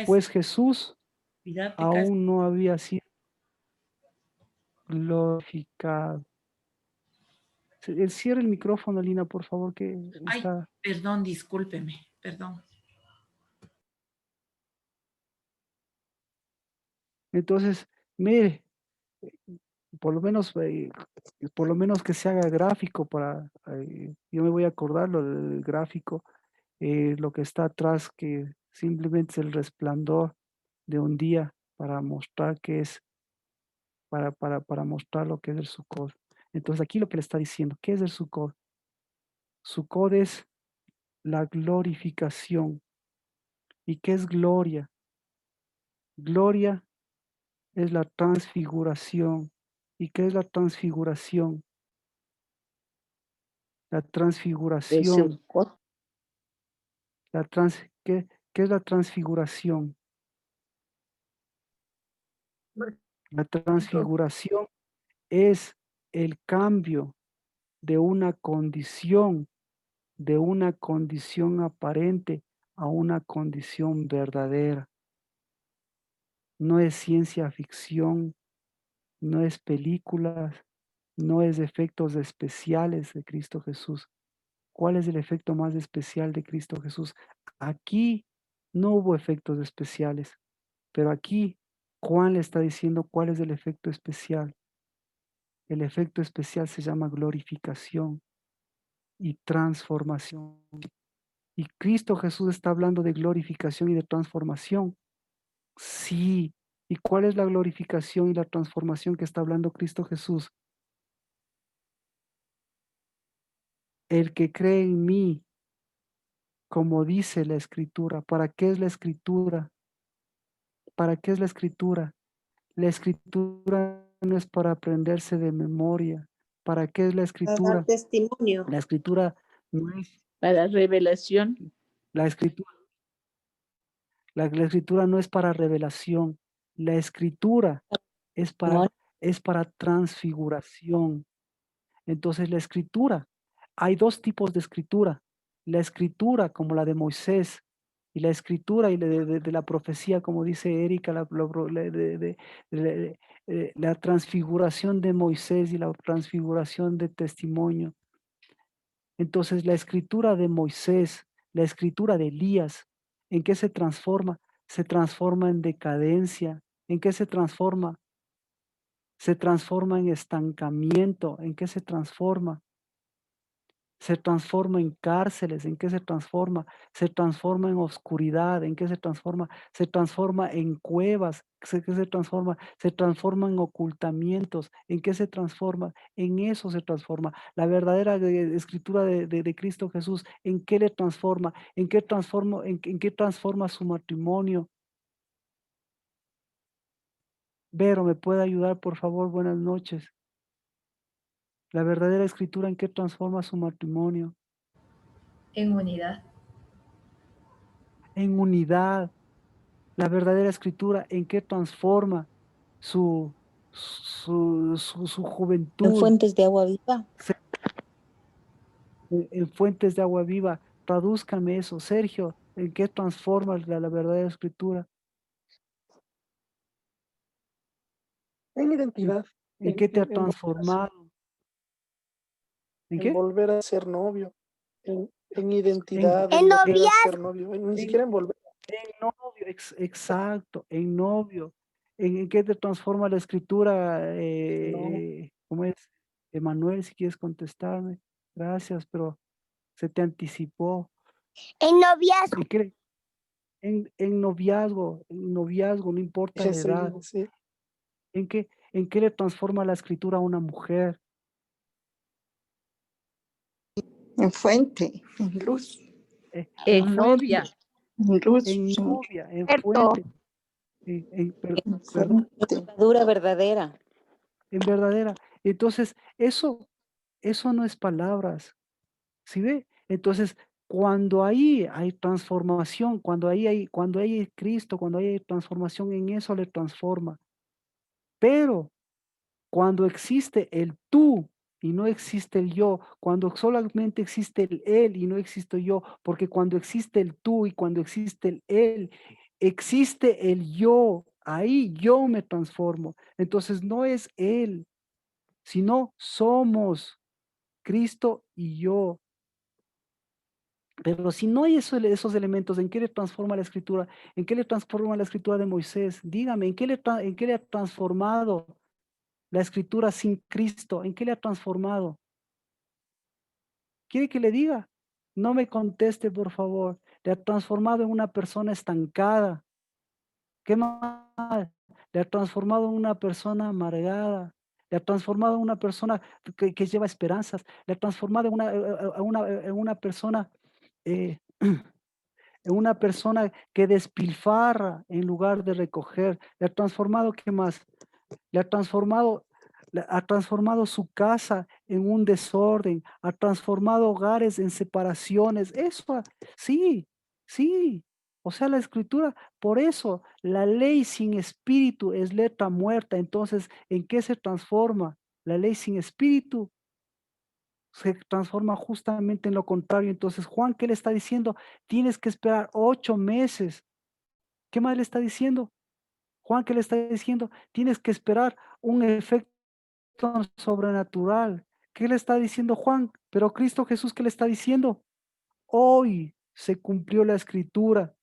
pues Jesús aún no había sido glorificado. Cierra el micrófono, Lina, por favor, que está... Perdón, discúlpeme, perdón. Entonces, mire, por lo menos que se haga gráfico yo me voy a acordar lo del gráfico, lo que está atrás, que simplemente es el resplandor de un día para mostrar para mostrar lo que es el Sukkot. Entonces aquí lo que le está diciendo, ¿qué es el Sukkot? Sukkot es la glorificación. ¿Y qué es gloria? Gloria es la transfiguración. ¿Y qué es la transfiguración? La transfiguración. ¿Qué es la transfiguración? La transfiguración es el cambio de una condición aparente a una condición verdadera. No es ciencia ficción, no es películas, no es efectos especiales de Cristo Jesús. ¿Cuál es el efecto más especial de Cristo Jesús? Aquí No hubo efectos especiales, pero aquí Juan le está diciendo cuál es el efecto especial. El efecto especial se llama glorificación y transformación. Y Cristo Jesús está hablando de glorificación y de transformación. Sí. ¿Y cuál es la glorificación y la transformación que está hablando Cristo Jesús? El que cree en mí, como dice la Escritura. ¿Para qué es la Escritura? ¿Para qué es la Escritura? La Escritura no es para aprenderse de memoria. ¿Para qué es la Para dar Escritura? testimonio. La Escritura no es Para revelación. la Escritura. La Escritura no es para revelación. La Escritura es para transfiguración. Entonces la Escritura, hay dos tipos de Escritura. La Escritura como la de Moisés y la Escritura y de la profecía, como dice Erika, la transfiguración de Moisés y la transfiguración de testimonio. Entonces la Escritura de Moisés, la Escritura de Elías, ¿en qué se transforma? Se transforma en decadencia. ¿En qué se transforma? Se transforma en estancamiento. ¿En qué se transforma? Se transforma en cárceles. ¿En qué se transforma? Se transforma en oscuridad. ¿En qué se transforma? Se transforma en cuevas. ¿En qué se transforma? Se transforma en ocultamientos. ¿En qué se transforma? En eso se transforma. La verdadera escritura de Cristo Jesús, ¿en qué le transforma? ¿En qué transforma su matrimonio? Vero, ¿me puede ayudar, por favor? Buenas noches. La verdadera escritura, ¿en qué transforma su matrimonio? En unidad. En unidad. La verdadera escritura, ¿en qué transforma su En juventud? fuentes de agua viva. En fuentes de agua viva. Tradúzcame eso. Sergio, ¿en qué transforma la verdadera escritura? En identidad. ¿En qué te ha En volver a ser- transformado? ¿En en qué? volver a ser novio. En En, identidad, En en volver a noviazgo. ser novio. Ni siquiera en volver. en novio, exacto, en novio. ¿En qué te transforma la escritura? No. ¿Cómo es? Emanuel, si quieres contestarme. Gracias, pero se te anticipó. En noviazgo. ¿En qué? En noviazgo, no importa la Sí, edad. sí. ¿En qué le transforma la escritura a una mujer? En fuente, en luz, En En fuente, novia. en luz, en en novia, en Cierto. fuente, perdón, fuente. Levadura verdadera. en verdadera. Entonces, eso no es palabras, ¿sí ve? Entonces, cuando ahí hay transformación, cuando hay Cristo, cuando hay transformación, en eso le transforma. Pero cuando existe el tú y no existe el yo, cuando solamente existe el él y no existe yo, porque cuando existe el tú y cuando existe el él, existe el yo, ahí yo me transformo. Entonces no es él, sino somos Cristo y yo. Pero si no hay esos elementos, ¿en qué le transforma la escritura? ¿En qué le transforma la escritura de Moisés? Dígame, ¿en qué le ha transformado la escritura sin Cristo? ¿En qué le ha transformado? ¿Quiere que le diga? No me conteste, por favor. Le ha transformado en una persona estancada. ¿Qué más? Le ha transformado en una persona amargada. Le ha transformado en una persona que lleva esperanzas. Le ha transformado en una persona eh, en una persona que despilfarra en lugar de recoger. Le ha transformado, ¿qué más? Ha transformado su casa en un desorden, ha transformado hogares en separaciones. Eso, sí, sí. O sea, la escritura, por eso la ley sin espíritu es letra muerta. Entonces, ¿en qué se transforma? La ley sin espíritu se transforma justamente en lo contrario. Entonces, Juan, ¿qué le está diciendo? Tienes que esperar 8 meses. ¿Qué más le está diciendo? Juan, ¿qué le está diciendo? Tienes que esperar un efecto sobrenatural. ¿Qué le está diciendo Juan? Pero Cristo Jesús, ¿qué le está diciendo? Hoy se cumplió la escritura.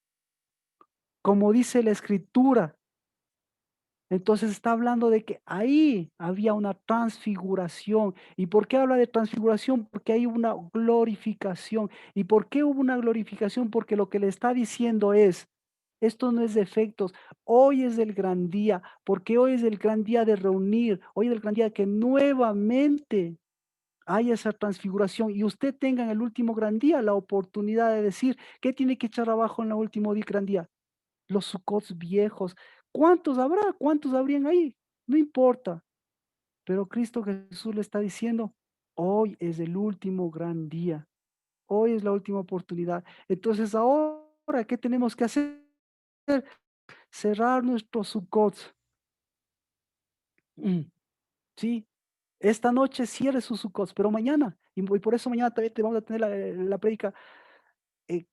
como dice la Escritura. Entonces está hablando de que ahí había una transfiguración. ¿Y por qué habla de transfiguración? Porque hay una glorificación. ¿Y por qué hubo una glorificación? Porque lo que le está diciendo es, esto no es de efectos, hoy es el gran día, porque hoy es el gran día de reunir, hoy es el gran día que nuevamente hay esa transfiguración y usted tenga en el último gran día la oportunidad de decir, ¿qué tiene que echar abajo en el último gran día? Los sucots viejos. ¿Cuántos habrá? ¿Cuántos habrían ahí? No importa. Pero Cristo Jesús le está diciendo, hoy es el último gran día. Hoy es la última oportunidad. Entonces ahora, ¿qué tenemos que hacer? Cerrar nuestros sucots. Sí, esta noche cierre sus sucots, pero mañana, y por eso mañana también te vamos a tener la prédica, eh,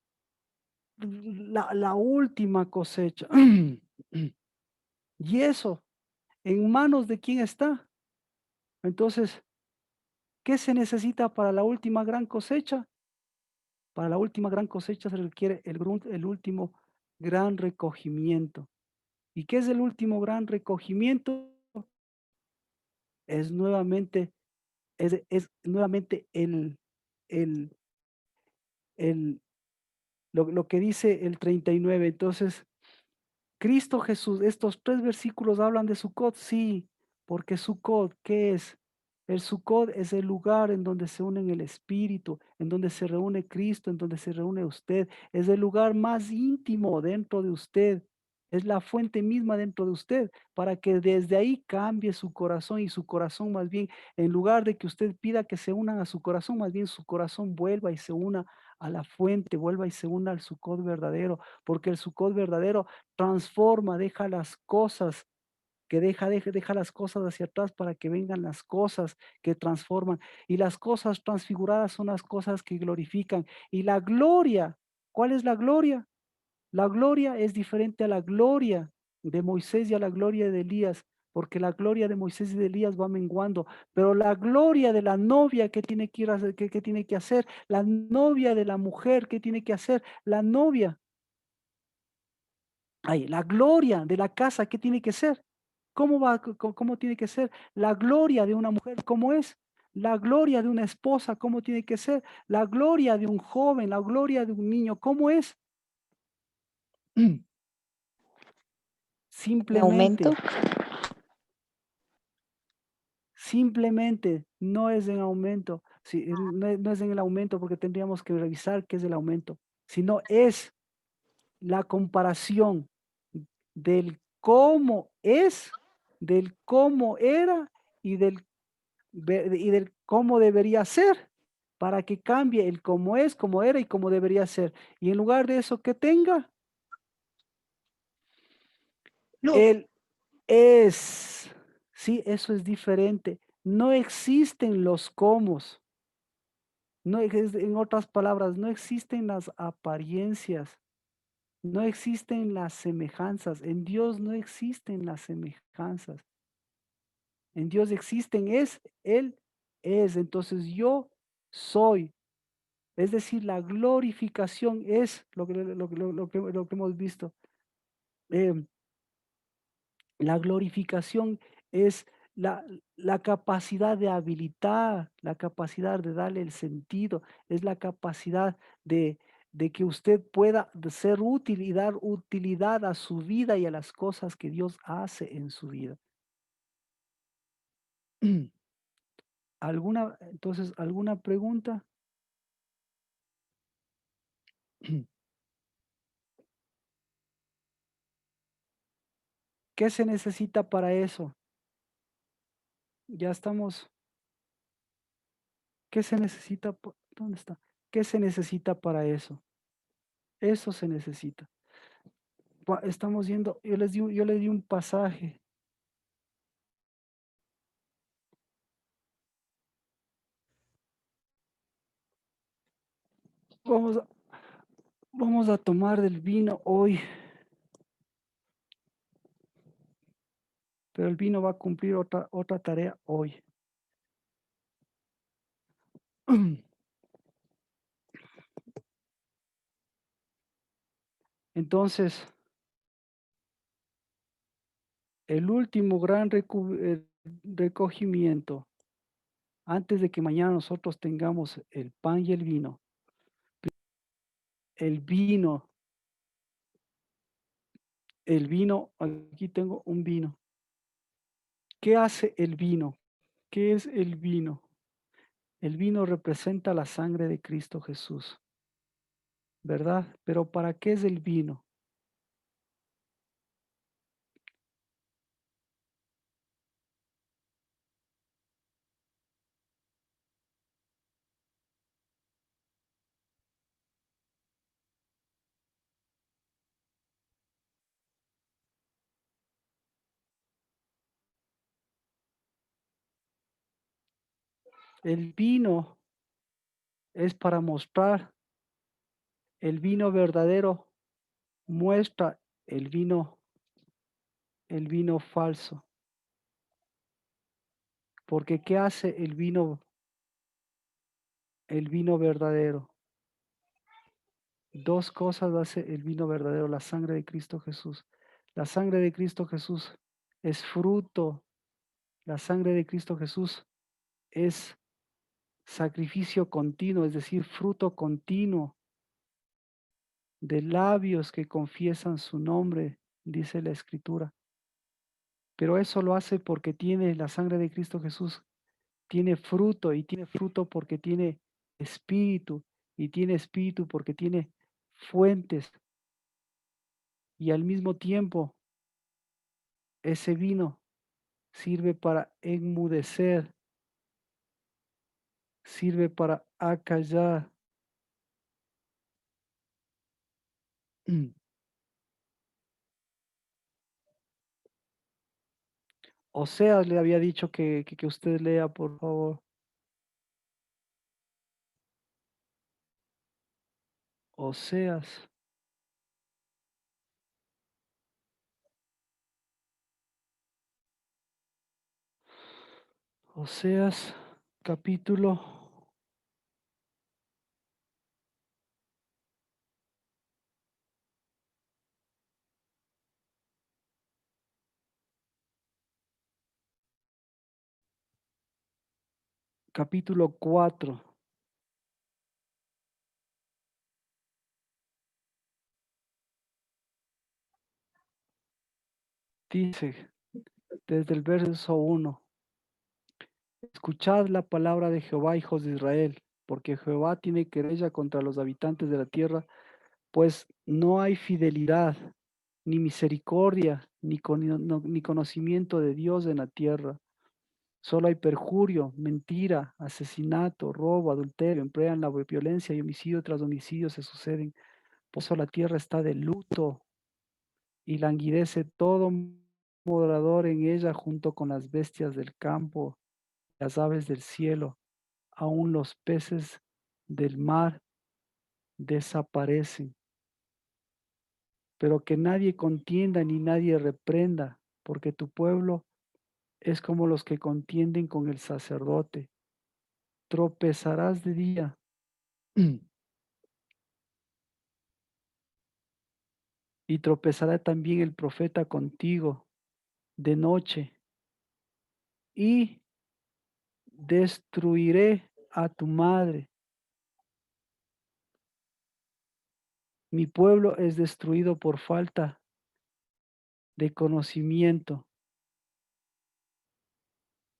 la última cosecha. Y eso, ¿en manos de quién está? Entonces, ¿qué se necesita para la última gran cosecha? Para la última gran cosecha se requiere el último gran recogimiento. ¿Y qué es el último gran recogimiento? Es nuevamente, es nuevamente el, el, lo que dice el 39. Entonces, Cristo Jesús, estos 3 versículos hablan de Sucot, sí, porque Sucot, ¿qué es? El Sucot es el lugar en donde se une el Espíritu, en donde se reúne Cristo, en donde se reúne usted. Es el lugar más íntimo dentro de usted. Es la fuente misma dentro de usted, para que desde ahí cambie su corazón y su corazón más bien, en lugar de que usted pida que se unan a su corazón, más bien su corazón vuelva y se una a la fuente, vuelva y se una al Sucot verdadero, porque el Sucot verdadero transforma, deja las cosas que deja las cosas hacia atrás para que vengan las cosas que transforman. Y las cosas transfiguradas son las cosas que glorifican. Y la gloria, ¿cuál es la gloria? La gloria es diferente a la gloria de Moisés y a la gloria de Elías, porque la gloria de Moisés y de Elías va menguando, pero la gloria de la novia, ¿qué tiene que ir a hacer? ¿Qué tiene que hacer? La novia de la mujer, ¿qué tiene que hacer? La novia. Ay, la gloria de la casa, ¿qué tiene que ser? ¿Cómo tiene que ser? La gloria de una mujer, ¿cómo es? La gloria de una esposa, ¿cómo tiene que ser? La gloria de un joven, la gloria de un niño, ¿cómo es? ¿En aumento? Simplemente no es en aumento. Sí, no es en el aumento porque tendríamos que revisar qué es el aumento, sino es la comparación del cómo es, del cómo era y del cómo debería ser, para que cambie el cómo es, cómo era y cómo debería ser. Y en lugar de eso, que tenga, Luz. él es. Sí, eso es diferente. No existen los cómo. No, en otras palabras, no existen las apariencias. No existen las semejanzas. En Dios no existen las semejanzas. En Dios existen, Él es. Entonces yo soy. Es decir, la glorificación es lo que hemos visto. Em, la glorificación es la, la capacidad de habilitar, la capacidad de darle el sentido, es la capacidad de que usted pueda ser útil y dar utilidad a su vida y a las cosas que Dios hace en su vida. ¿Alguna pregunta? ¿Qué se necesita para eso? Ya estamos. ¿Qué se necesita? ¿Dónde está? ¿Qué se necesita para eso? Eso se necesita. Estamos yendo, yo les di un pasaje. Vamos a, vamos a tomar del vino hoy. Pero el vino va a cumplir otra tarea hoy. Entonces, El último gran recogimiento, antes de que mañana nosotros tengamos el pan y el vino, el vino, aquí tengo un vino. ¿Qué hace el vino? ¿Qué es el vino? El vino representa la sangre de Cristo Jesús, ¿verdad? Pero ¿para qué es el vino? El vino es para mostrar, el vino verdadero muestra el vino falso. Porque ¿qué hace el vino verdadero? Dos cosas hace el vino verdadero, la sangre de Cristo Jesús. La sangre de Cristo Jesús es fruto, la sangre de Cristo Jesús es sacrificio continuo, es decir, fruto continuo de labios que confiesan su nombre, dice la Escritura. Pero eso lo hace porque tiene la sangre de Cristo Jesús, tiene fruto y tiene fruto porque tiene espíritu y tiene espíritu porque tiene fuentes y al mismo tiempo ese vino sirve para enmudecer, sirve para acallar. Oseas le había dicho que usted lea, por favor. Oseas. Oseas, capítulo 4. Dice, desde el verso 1, escuchad la palabra de Jehová, hijos de Israel, porque Jehová tiene querella contra los habitantes de la tierra, pues no hay fidelidad, ni misericordia, ni conocimiento de Dios en la tierra. Solo hay perjurio, mentira, asesinato, robo, adulterio, emplean la violencia y homicidio tras homicidio se suceden. Por eso la tierra está de luto y languidece todo morador en ella junto con las bestias del campo, las aves del cielo, aun los peces del mar desaparecen. Pero que nadie contienda ni nadie reprenda, porque tu pueblo es como los que contienden con el sacerdote. Tropezarás de día y tropezará también el profeta contigo de noche, y destruiré a tu madre. Mi pueblo es destruido por falta de conocimiento.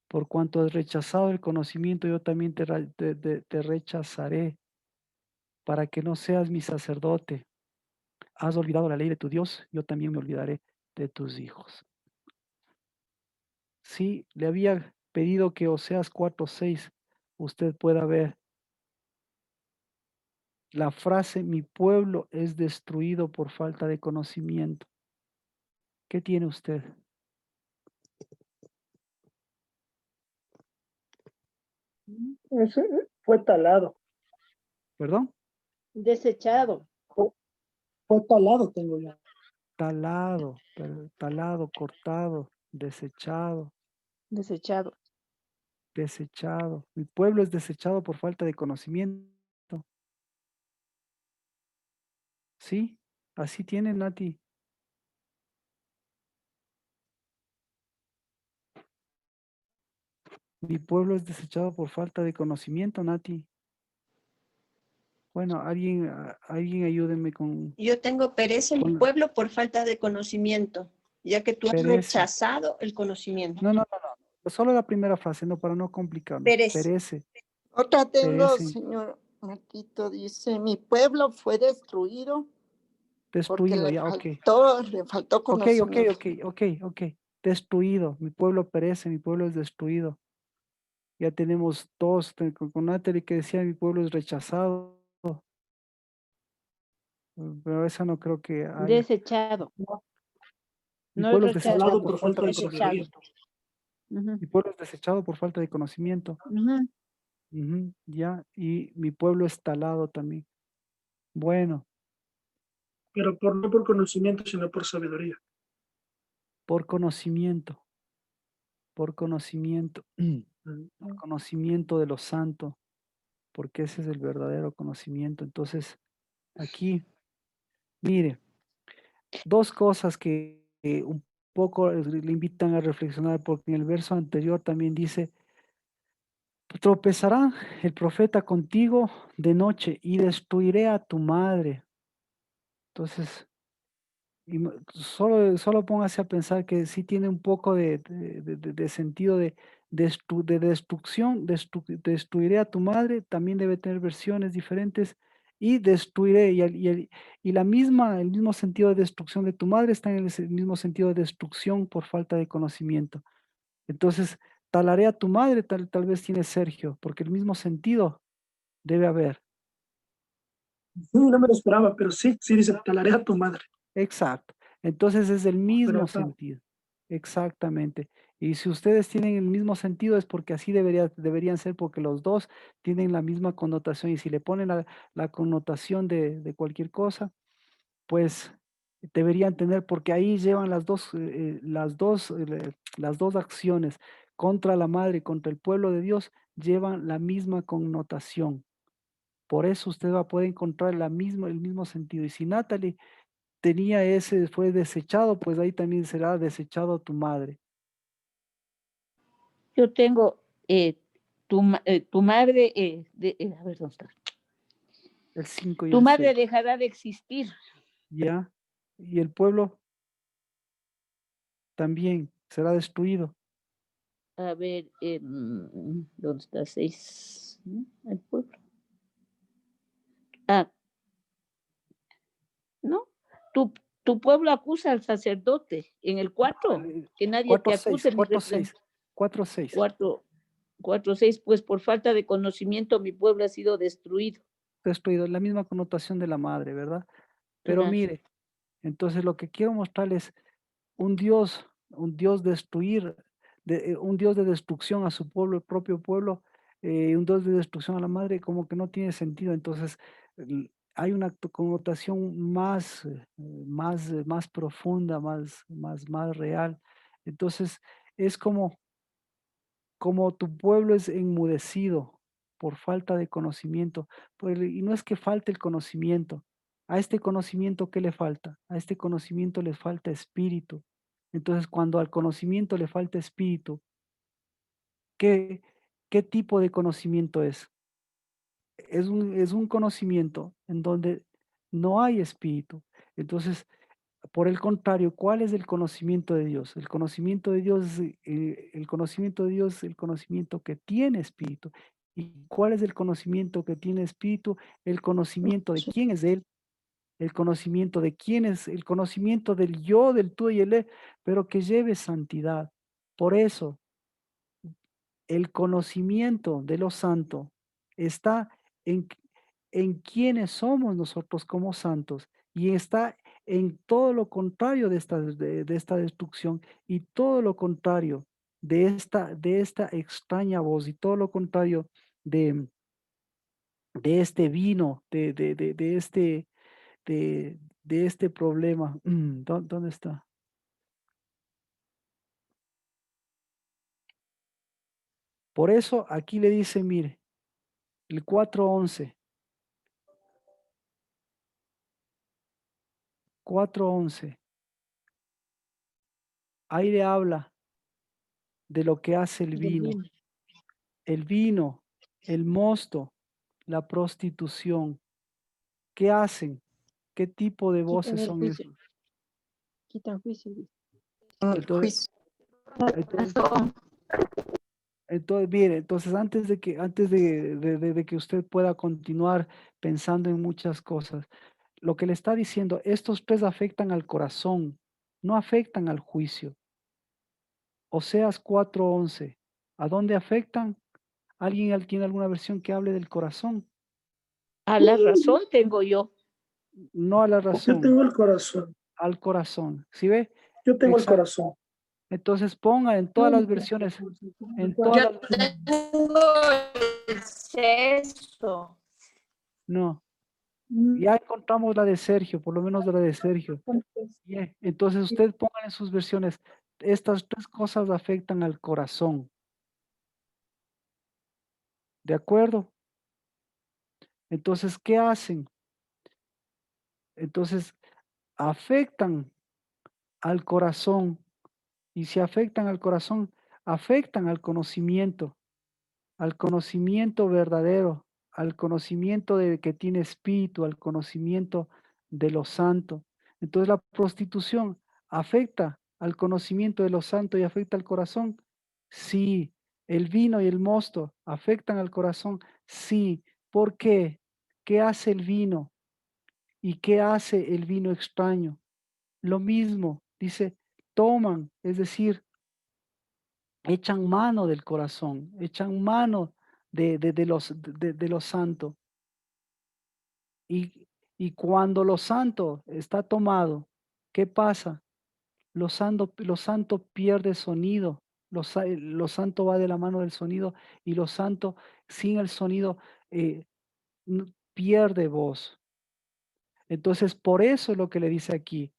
Por cuanto has rechazado el conocimiento, yo también te rechazaré, para que no seas mi sacerdote. Has olvidado la ley de tu Dios, yo también me olvidaré de tus hijos. Sí, le había pedido que Oseas 4:6 usted pueda ver la frase, mi pueblo es destruido por falta de conocimiento. ¿Qué tiene usted? Ese fue talado. ¿Perdón? Desechado. Fue talado, tengo yo. Talado, cortado, desechado. Desechado. Desechado. Mi pueblo es desechado por falta de conocimiento. ¿Sí? Así tiene, Nati. Mi pueblo es desechado por falta de conocimiento, Nati. Bueno, alguien ayúdenme con... Yo tengo perece mi pueblo por falta de conocimiento, ya que tú has Perece. rechazado el conocimiento. No. Solo la primera frase, no, para no complicarnos. Perece. Otra tengo, Perece. señor Marquito, dice, mi pueblo fue destruido porque Destruido, ya, ok. le faltó conocimiento. Ok. Destruido. Mi pueblo perece, mi pueblo es destruido. Ya tenemos dos, con Natalie que decía mi pueblo es rechazado. Pero esa no creo que haya. Desechado. Mi No pueblo es es desechado rechazado, por falta de desechado. conocimiento. Mi pueblo es desechado por falta de conocimiento. Ya, y mi pueblo es talado también. Bueno. Pero no por conocimiento, sino por sabiduría. Por conocimiento. Por conocimiento. Por conocimiento de lo santo. Porque ese es el verdadero conocimiento. Entonces, aquí, mire, dos cosas que un poco le invitan a reflexionar, porque en el verso anterior también dice, tropezará el profeta contigo de noche y destruiré a tu madre. Entonces, solo póngase a pensar que sí tiene un poco de sentido de destrucción, destruiré a tu madre, también debe tener versiones diferentes, y destruiré, y el mismo sentido de destrucción de tu madre está en el mismo sentido de destrucción por falta de conocimiento. Entonces, talaré a tu madre, tal vez tiene Sergio, porque el mismo sentido debe haber. Sí, no me lo esperaba, pero sí dice, talaré a tu madre. Exacto. Entonces es el mismo sentido. Exactamente. Y si ustedes tienen el mismo sentido es porque así deberían ser, porque los dos tienen la misma connotación. Y si le ponen la connotación de cualquier cosa, pues deberían tener, porque ahí llevan las dos acciones contra la madre y contra el pueblo de Dios, llevan la misma connotación. Por eso usted va a poder encontrar el mismo sentido. Y si Natalie fue desechado, pues ahí también será desechado tu madre. Yo tengo tu madre, a ver dónde está. El 5 y tu el madre 6. dejará de existir. Ya. Y el pueblo también será destruido. A ver, ¿dónde está 6? El pueblo. ¿No? Tu pueblo acusa al sacerdote en el 4, que nadie te acuse. 4-6. 4-6, pues por falta de conocimiento mi pueblo ha sido destruido. Destruido, la misma connotación de la madre, ¿verdad? Pero mire, entonces lo que quiero mostrarles, un Dios destruir, un Dios de destrucción a su pueblo, el propio pueblo, un Dios de destrucción a la madre, como que no tiene sentido. Entonces, hay una connotación más profunda, más real. Entonces, es como tu pueblo es enmudecido por falta de conocimiento. Y no es que falte el conocimiento. A este conocimiento, ¿qué le falta? A este conocimiento le falta espíritu. Entonces, cuando al conocimiento le falta espíritu, ¿qué tipo de conocimiento es? Es un conocimiento en donde no hay espíritu. Entonces, por el contrario, ¿cuál es el conocimiento de Dios? El conocimiento de Dios es el conocimiento que tiene espíritu. ¿Y cuál es el conocimiento que tiene espíritu? El conocimiento de quién es Él, el conocimiento de quién es, el conocimiento del yo, del tú y el él, pero que lleve santidad. Por eso, el conocimiento de lo santo está en quiénes somos nosotros como santos, y está en todo lo contrario de esta destrucción, y todo lo contrario de esta extraña voz, y todo lo contrario de este vino, de este problema. ¿Dónde está? Por eso aquí le dice, mire, el 4:11. 4:11. Ahí le habla de lo que hace el vino. el vino, el mosto, la prostitución. ¿Qué hacen? ¿Qué tipo de voces Quitan el son juicio. esos? Quitan juicio. Entonces, mire, entonces antes de que usted pueda continuar pensando en muchas cosas, lo que le está diciendo, estos tres afectan al corazón, no afectan al juicio. Oseas 4:11. ¿A dónde afectan? ¿Alguien tiene alguna versión que hable del corazón? A la razón tengo yo. No a la Yo razón, tengo el corazón. al corazón. ¿Sí ve? Yo tengo el Exacto. corazón. Entonces ponga en todas las versiones, en todas Yo las... tengo el sexto. No, ya encontramos la de Sergio, por lo menos la de Sergio. Bien, entonces usted ponga en sus versiones, estas tres cosas afectan al corazón. ¿De acuerdo? Entonces, ¿qué hacen? Entonces, afectan al corazón. Y si afectan al corazón, afectan al conocimiento verdadero, al conocimiento de que tiene espíritu, al conocimiento de lo santo. Entonces la prostitución afecta al conocimiento de lo santo y afecta al corazón. Sí. El vino y el mosto afectan al corazón. Sí. ¿Por qué? ¿Qué hace el vino? ¿Y qué hace el vino extraño? Lo mismo, dice, toman, es decir, echan mano del corazón, echan mano de lo santo. Y cuando lo santo está tomado, ¿qué pasa? Lo santo pierde sonido, lo santo va de la mano del sonido y lo santo sin el sonido pierde voz. Entonces, por eso es lo que le dice aquí.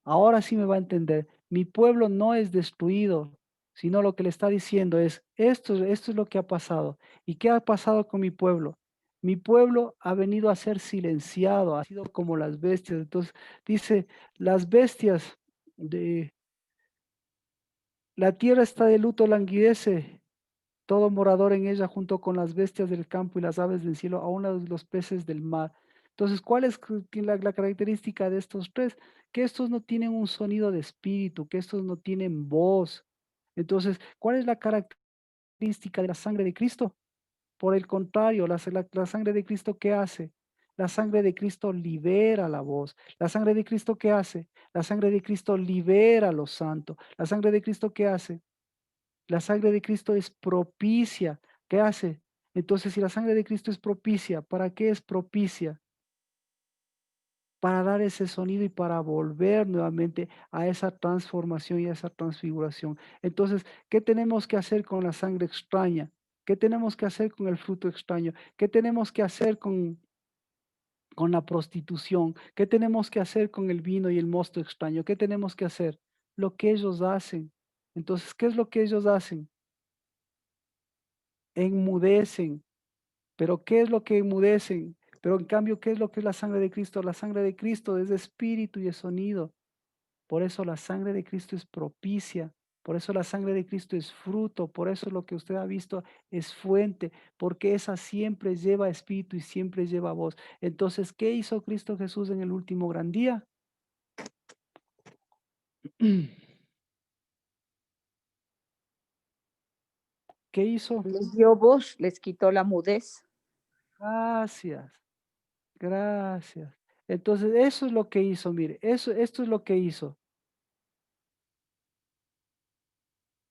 Ahora sí me va a entender. Mi pueblo no es destruido, sino lo que le está diciendo es, esto es lo que ha pasado. ¿Y qué ha pasado con mi pueblo? Mi pueblo ha venido a ser silenciado, ha sido como las bestias. Entonces dice, las bestias de la tierra está de luto, languidece, todo morador en ella junto con las bestias del campo y las aves del cielo, aún los peces del mar. Entonces, ¿cuál es la característica de estos tres? Que estos no tienen un sonido de espíritu, que estos no tienen voz. Entonces, ¿cuál es la característica de la sangre de Cristo? Por el contrario, la sangre de Cristo, ¿qué hace? La sangre de Cristo libera la voz. La sangre de Cristo, ¿qué hace? La sangre de Cristo libera lo santo. La sangre de Cristo, ¿qué hace? La sangre de Cristo es propicia. ¿Qué hace? Entonces, si la sangre de Cristo es propicia, ¿para qué es propicia? Para dar ese sonido y para volver nuevamente a esa transformación y a esa transfiguración. Entonces, ¿qué tenemos que hacer con la sangre extraña? ¿Qué tenemos que hacer con el fruto extraño? ¿Qué tenemos que hacer con la prostitución? ¿Qué tenemos que hacer con el vino y el mosto extraño? ¿Qué tenemos que hacer? Lo que ellos hacen. Entonces, ¿qué es lo que ellos hacen? Enmudecen. ¿Pero qué es lo que enmudecen? Pero en cambio, ¿qué es lo que es la sangre de Cristo? La sangre de Cristo es de espíritu y de sonido. Por eso la sangre de Cristo es propicia. Por eso la sangre de Cristo es fruto. Por eso lo que usted ha visto es fuente. Porque esa siempre lleva espíritu y siempre lleva voz. Entonces, ¿qué hizo Cristo Jesús en el último gran día? ¿Qué hizo? Les dio voz, les quitó la mudez. Gracias. Gracias. Entonces, eso es lo que hizo, mire, esto es lo que hizo.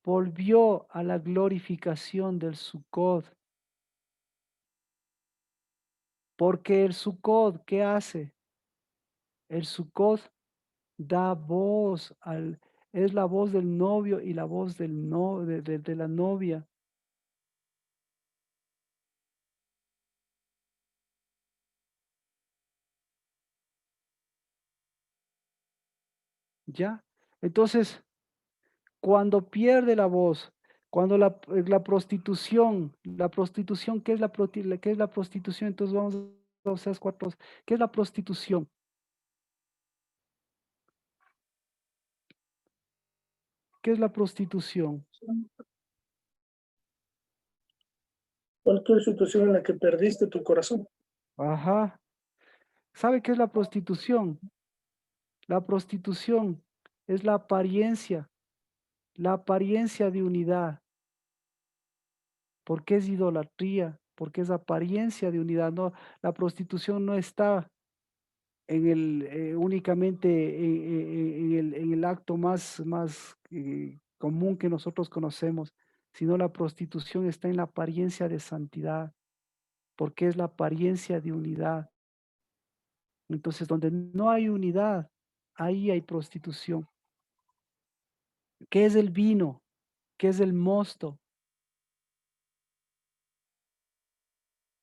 Volvió a la glorificación del Sukkot. Porque el Sukkot, ¿qué hace? El Sukkot da voz es la voz del novio y la voz de la novia. ¿Ya? Entonces, cuando pierde la voz, cuando la prostitución, ¿qué es qué es la prostitución? Entonces vamos a Oseas 4. ¿Qué es la prostitución? ¿Qué es la prostitución? Cualquier situación en la que perdiste tu corazón. Ajá. ¿Sabe qué es la prostitución? La prostitución es la apariencia de unidad. ¿Por qué es idolatría? Porque es apariencia de unidad. No, la prostitución no está en únicamente en el acto más común que nosotros conocemos, sino la prostitución está en la apariencia de santidad, porque es la apariencia de unidad. Entonces, donde no hay unidad, ahí hay prostitución. ¿Qué es el vino? ¿Qué es el mosto?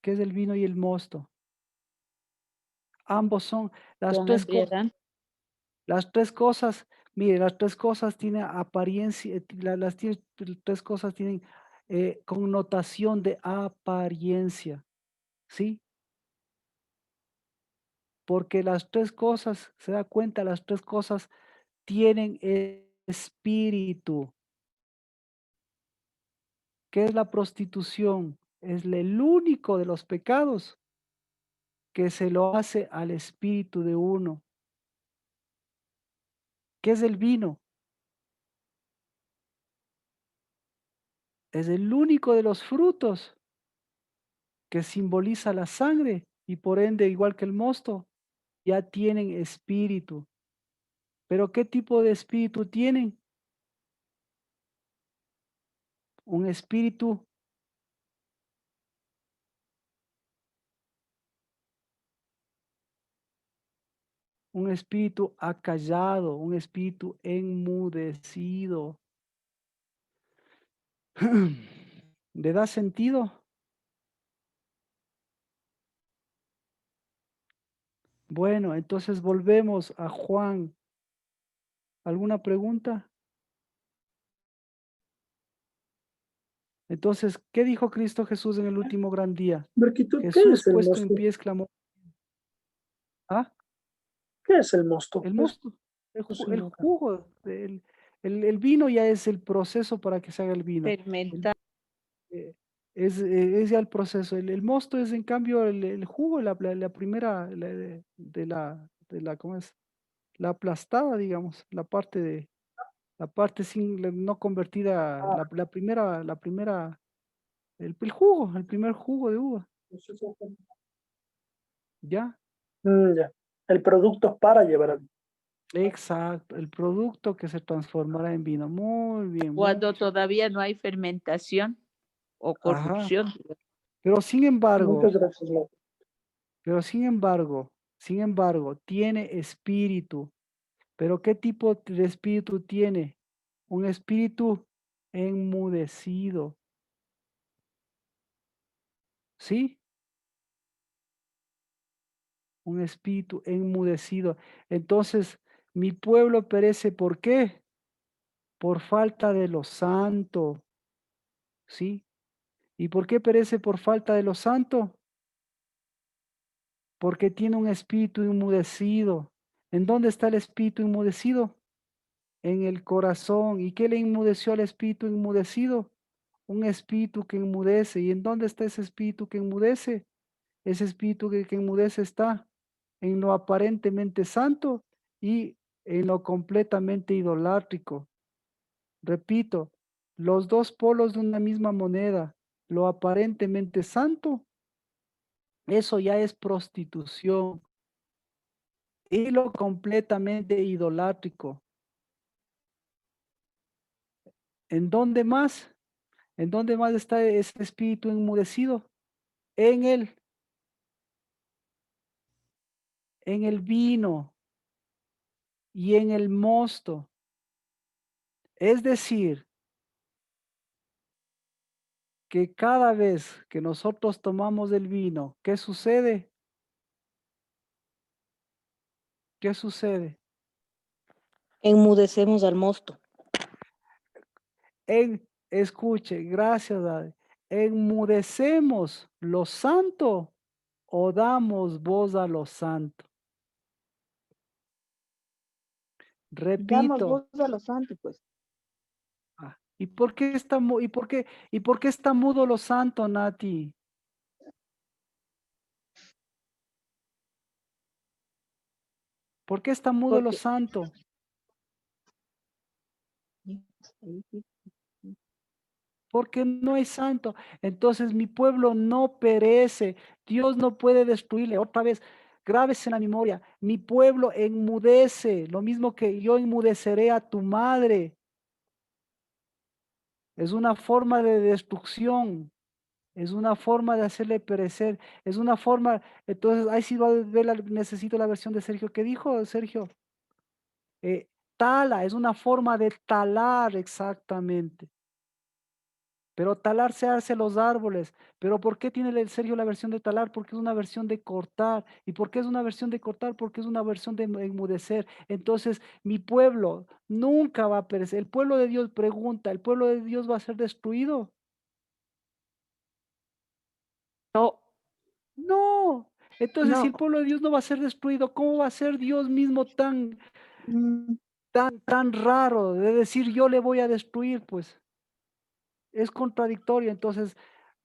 ¿Qué es el vino y el mosto? Ambos son las Son tres cosas. embriagantes. Las tres cosas, mire, las tres cosas tienen apariencia, tres cosas tienen connotación de apariencia, ¿sí? Porque las tres cosas, se da cuenta, las tres cosas tienen espíritu. ¿Qué es la prostitución? Es el único de los pecados que se lo hace al espíritu de uno. ¿Qué es el vino? Es el único de los frutos que simboliza la sangre y por ende, igual que el mosto, ya tienen espíritu. ¿Pero qué tipo de espíritu tienen? Un espíritu acallado, un espíritu enmudecido. ¿Le da sentido? Bueno, entonces volvemos a Juan. ¿Alguna pregunta? Entonces, ¿qué dijo Cristo Jesús en el último gran día? Marquito, ¿qué Jesús es el puesto en mosto? pies clamó. ¿Ah? ¿Qué es el mosto? El mosto, el jugo, el vino ya es el proceso para que se haga el vino. Fermentar. Es ya el proceso. El mosto es en cambio el jugo, la primera ¿cómo es? La aplastada, digamos, la parte sin no convertida, la primera, el primer jugo de uva. ¿Ya? Ya. El producto para llevar a... Exacto, el producto que se transformará en vino. Muy bien. Cuando todavía no hay fermentación o Ajá. corrupción. Pero sin embargo, Muchas gracias, Lau. sin embargo, tiene espíritu. ¿Pero qué tipo de espíritu tiene? Un espíritu enmudecido. ¿Sí? Un espíritu enmudecido. Entonces, mi pueblo perece, ¿por qué? Por falta de lo santo. ¿Sí? ¿Y por qué perece por falta de lo santo? Porque tiene un espíritu enmudecido. ¿En dónde está el espíritu enmudecido? En el corazón. ¿Y qué le enmudeció al espíritu enmudecido? Un espíritu que enmudece. ¿Y en dónde está ese espíritu que enmudece? Ese espíritu que enmudece está en lo aparentemente santo y en lo completamente idolátrico. Repito, los dos polos de una misma moneda, lo aparentemente santo, eso ya es prostitución. Y lo completamente idolátrico. ¿En dónde más? ¿En dónde más está ese espíritu enmudecido? En el vino y en el mosto. Es decir, que cada vez que nosotros tomamos el vino, ¿qué sucede? ¿Qué sucede? Enmudecemos al mosto. Escuche, gracias, Daddy. ¿Enmudecemos lo santo o damos voz a lo santo? Damos Repito. voz a los santos, pues. ¿Y por qué está, y por qué está mudo lo santo, Nati? ¿Por qué está mudo lo Porque santo? Porque no es santo. Entonces mi pueblo no perece. Dios no puede destruirle. Otra vez, grábese en la memoria. Mi pueblo enmudece. Lo mismo que yo enmudeceré a tu madre. Es una forma de destrucción. Es una forma de hacerle perecer. Es una forma. Entonces, ahí sí va a ver necesito la versión de Sergio. ¿Qué dijo Sergio? Tala, es una forma de talar exactamente. Pero talar se hace los árboles. ¿Pero por qué tiene Sergio la versión de talar? Porque es una versión de cortar. ¿Y por qué es una versión de cortar? Porque es una versión de enmudecer. Entonces, mi pueblo nunca va a perecer. El pueblo de Dios pregunta, ¿el pueblo de Dios va a ser destruido? no, No. Entonces, si el no. pueblo de Dios no va a ser destruido, ¿cómo va a ser Dios mismo tan raro de decir yo le voy a destruir? Pues es contradictorio. Entonces,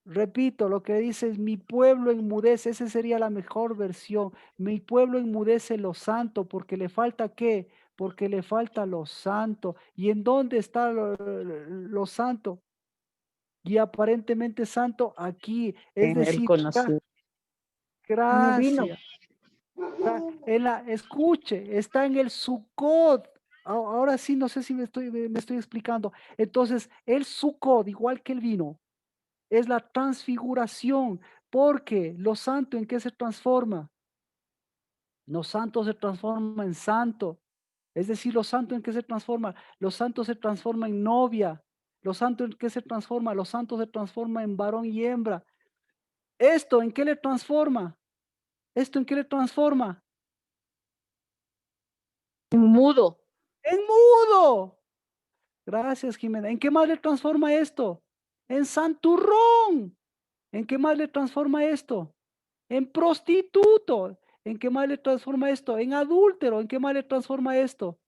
repito, lo que dice es mi pueblo enmudece, esa sería la mejor versión. Mi pueblo enmudece lo santo, porque le falta ¿qué? Porque le falta lo santo. ¿Y en dónde está lo santo? Y aparentemente santo aquí, es En el decir, conocido. En el vino. gracia. Escuche, está en el Sukkot. Ahora sí, no sé si me estoy explicando. Entonces, el Sukkot, igual que el vino, es la transfiguración, porque lo santo, ¿en qué se transforma? Lo santo se transforma en santo. Es decir, lo santo, ¿en qué se transforma? Lo santo se transforma en novia. Lo santo, ¿en qué se transforma? Lo santo se transforma en varón y hembra. ¿Esto en qué le transforma? ¿Esto en qué le transforma? En mudo. En mudo. Gracias, Jimena. ¿En qué más le transforma esto? En santurrón. ¿En qué más le transforma esto? En prostituto. ¿En qué más le transforma esto? En adúltero. ¿En qué más le transforma esto?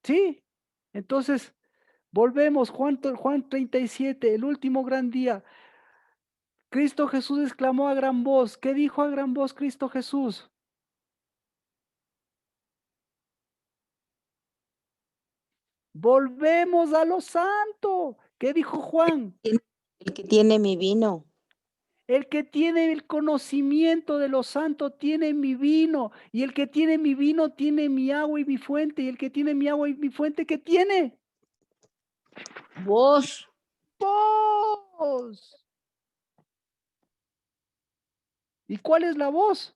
Sí. Entonces, volvemos. Juan 37, el último gran día. Cristo Jesús exclamó a gran voz. ¿Qué dijo a gran voz Cristo Jesús? Volvemos a lo santo. ¿Qué dijo Juan? El que tiene mi vino. El que tiene el conocimiento de lo santo tiene mi vino, y el que tiene mi vino tiene mi agua y mi fuente, y el que tiene mi agua y mi fuente, ¿qué tiene? Vos. Voz. ¿Y cuál es la voz?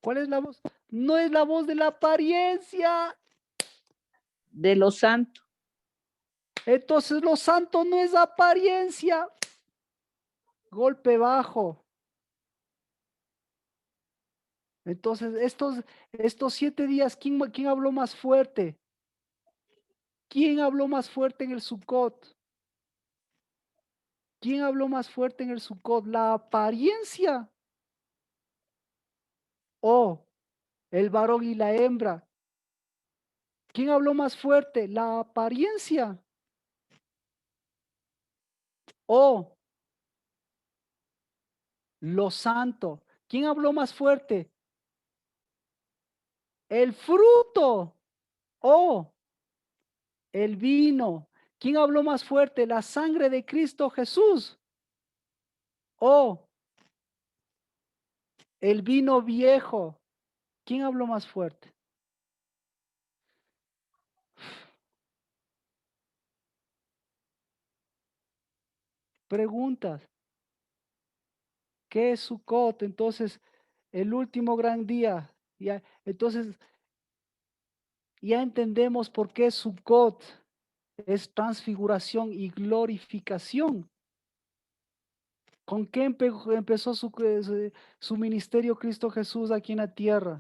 ¿Cuál es la voz? No es la voz de la apariencia. De lo santo. Entonces lo santo no es apariencia. Golpe bajo. Entonces estos 7 días, ¿quién habló más fuerte? ¿Quién habló más fuerte en el Sukkot? ¿Quién habló más fuerte en el Sukkot? ¿La apariencia o el varón y la hembra? ¿Quién habló más fuerte? ¿La apariencia o lo santo? ¿Quién habló más fuerte? ¿El fruto o el vino? ¿Quién habló más fuerte? ¿La sangre de Cristo Jesús o el vino viejo? ¿Quién habló más fuerte? Preguntas. ¿Qué es Sukkot? Entonces, el último gran día. Ya, entonces, ya entendemos por qué Sukkot es transfiguración y glorificación. ¿Con qué empezó su ministerio Cristo Jesús aquí en la tierra?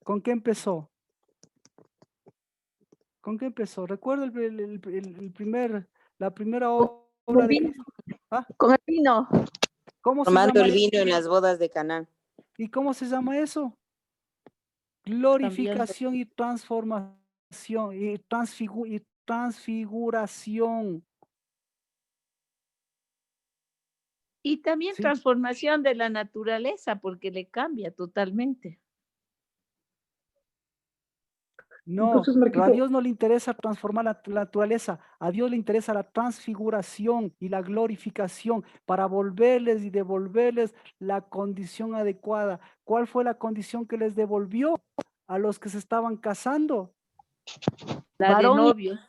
¿Con qué empezó? ¿Con qué empezó? Recuerdo la primera obra de Cristo. ¿Ah? Con el vino. ¿Cómo se Tomando llama el eso? vino en las bodas de Canaán. ¿Y cómo se llama eso? glorificación y transformación y transfiguración. Y también Sí. transformación de la naturaleza, porque le cambia totalmente. No, Entonces, pero a Marquito, Dios no le interesa transformar la naturaleza, a Dios le interesa la transfiguración y la glorificación para volverles y devolverles la condición adecuada. ¿Cuál fue la condición que les devolvió a los que se estaban casando? La de Varón y novios.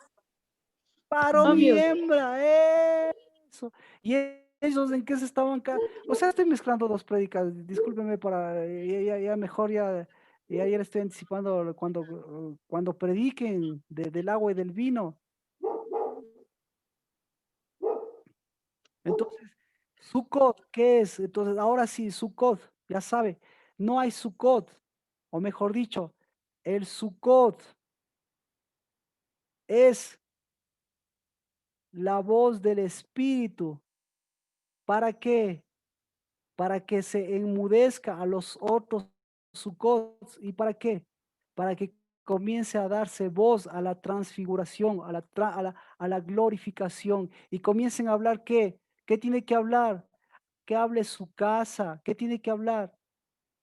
Varón y Novios. hembra, eso. ¿Y ellos en qué se estaban? O sea, estoy mezclando dos prédicas, discúlpeme para, ya mejor, ya le estoy anticipando cuando prediquen del agua y del vino. Entonces, Sukkot, ¿qué es? Entonces, ahora sí, Sukkot, ya sabe, no hay Sukkot, o mejor dicho, el Sukkot es la voz del Espíritu. ¿Para qué? Para que se enmudezca a los otros Sukkot. ¿Y para qué? Para que comience a darse voz a la transfiguración, a la glorificación, y comiencen a hablar ¿qué? ¿Qué tiene que hablar? Que hable su casa. ¿Qué tiene que hablar?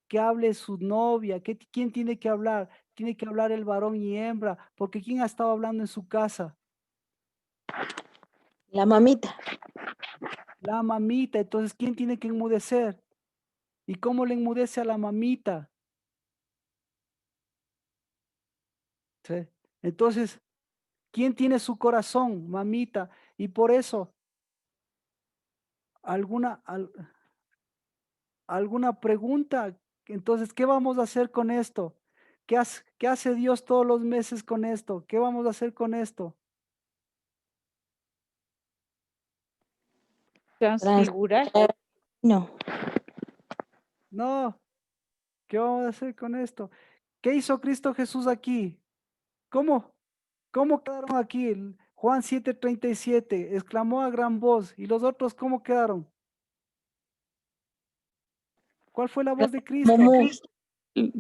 Que hable su novia. ¿Quién tiene que hablar? Tiene que hablar el varón y hembra, porque ¿quién ha estado hablando en su casa? La mamita. La mamita. Entonces, ¿quién tiene que enmudecer? ¿Y cómo le enmudece a la mamita? ¿Sí? Entonces, ¿quién tiene su corazón? Mamita. Y por eso, ¿alguna pregunta? Entonces, ¿qué vamos a hacer con esto? ¿Qué hace Dios todos los meses con esto? ¿Qué vamos a hacer con esto? Transfigurar. No. No, ¿qué vamos a hacer con esto? ¿Qué hizo Cristo Jesús aquí? ¿Cómo quedaron aquí? Juan 7:37, exclamó a gran voz. ¿Y los otros cómo quedaron? ¿Cuál fue la voz de Cristo?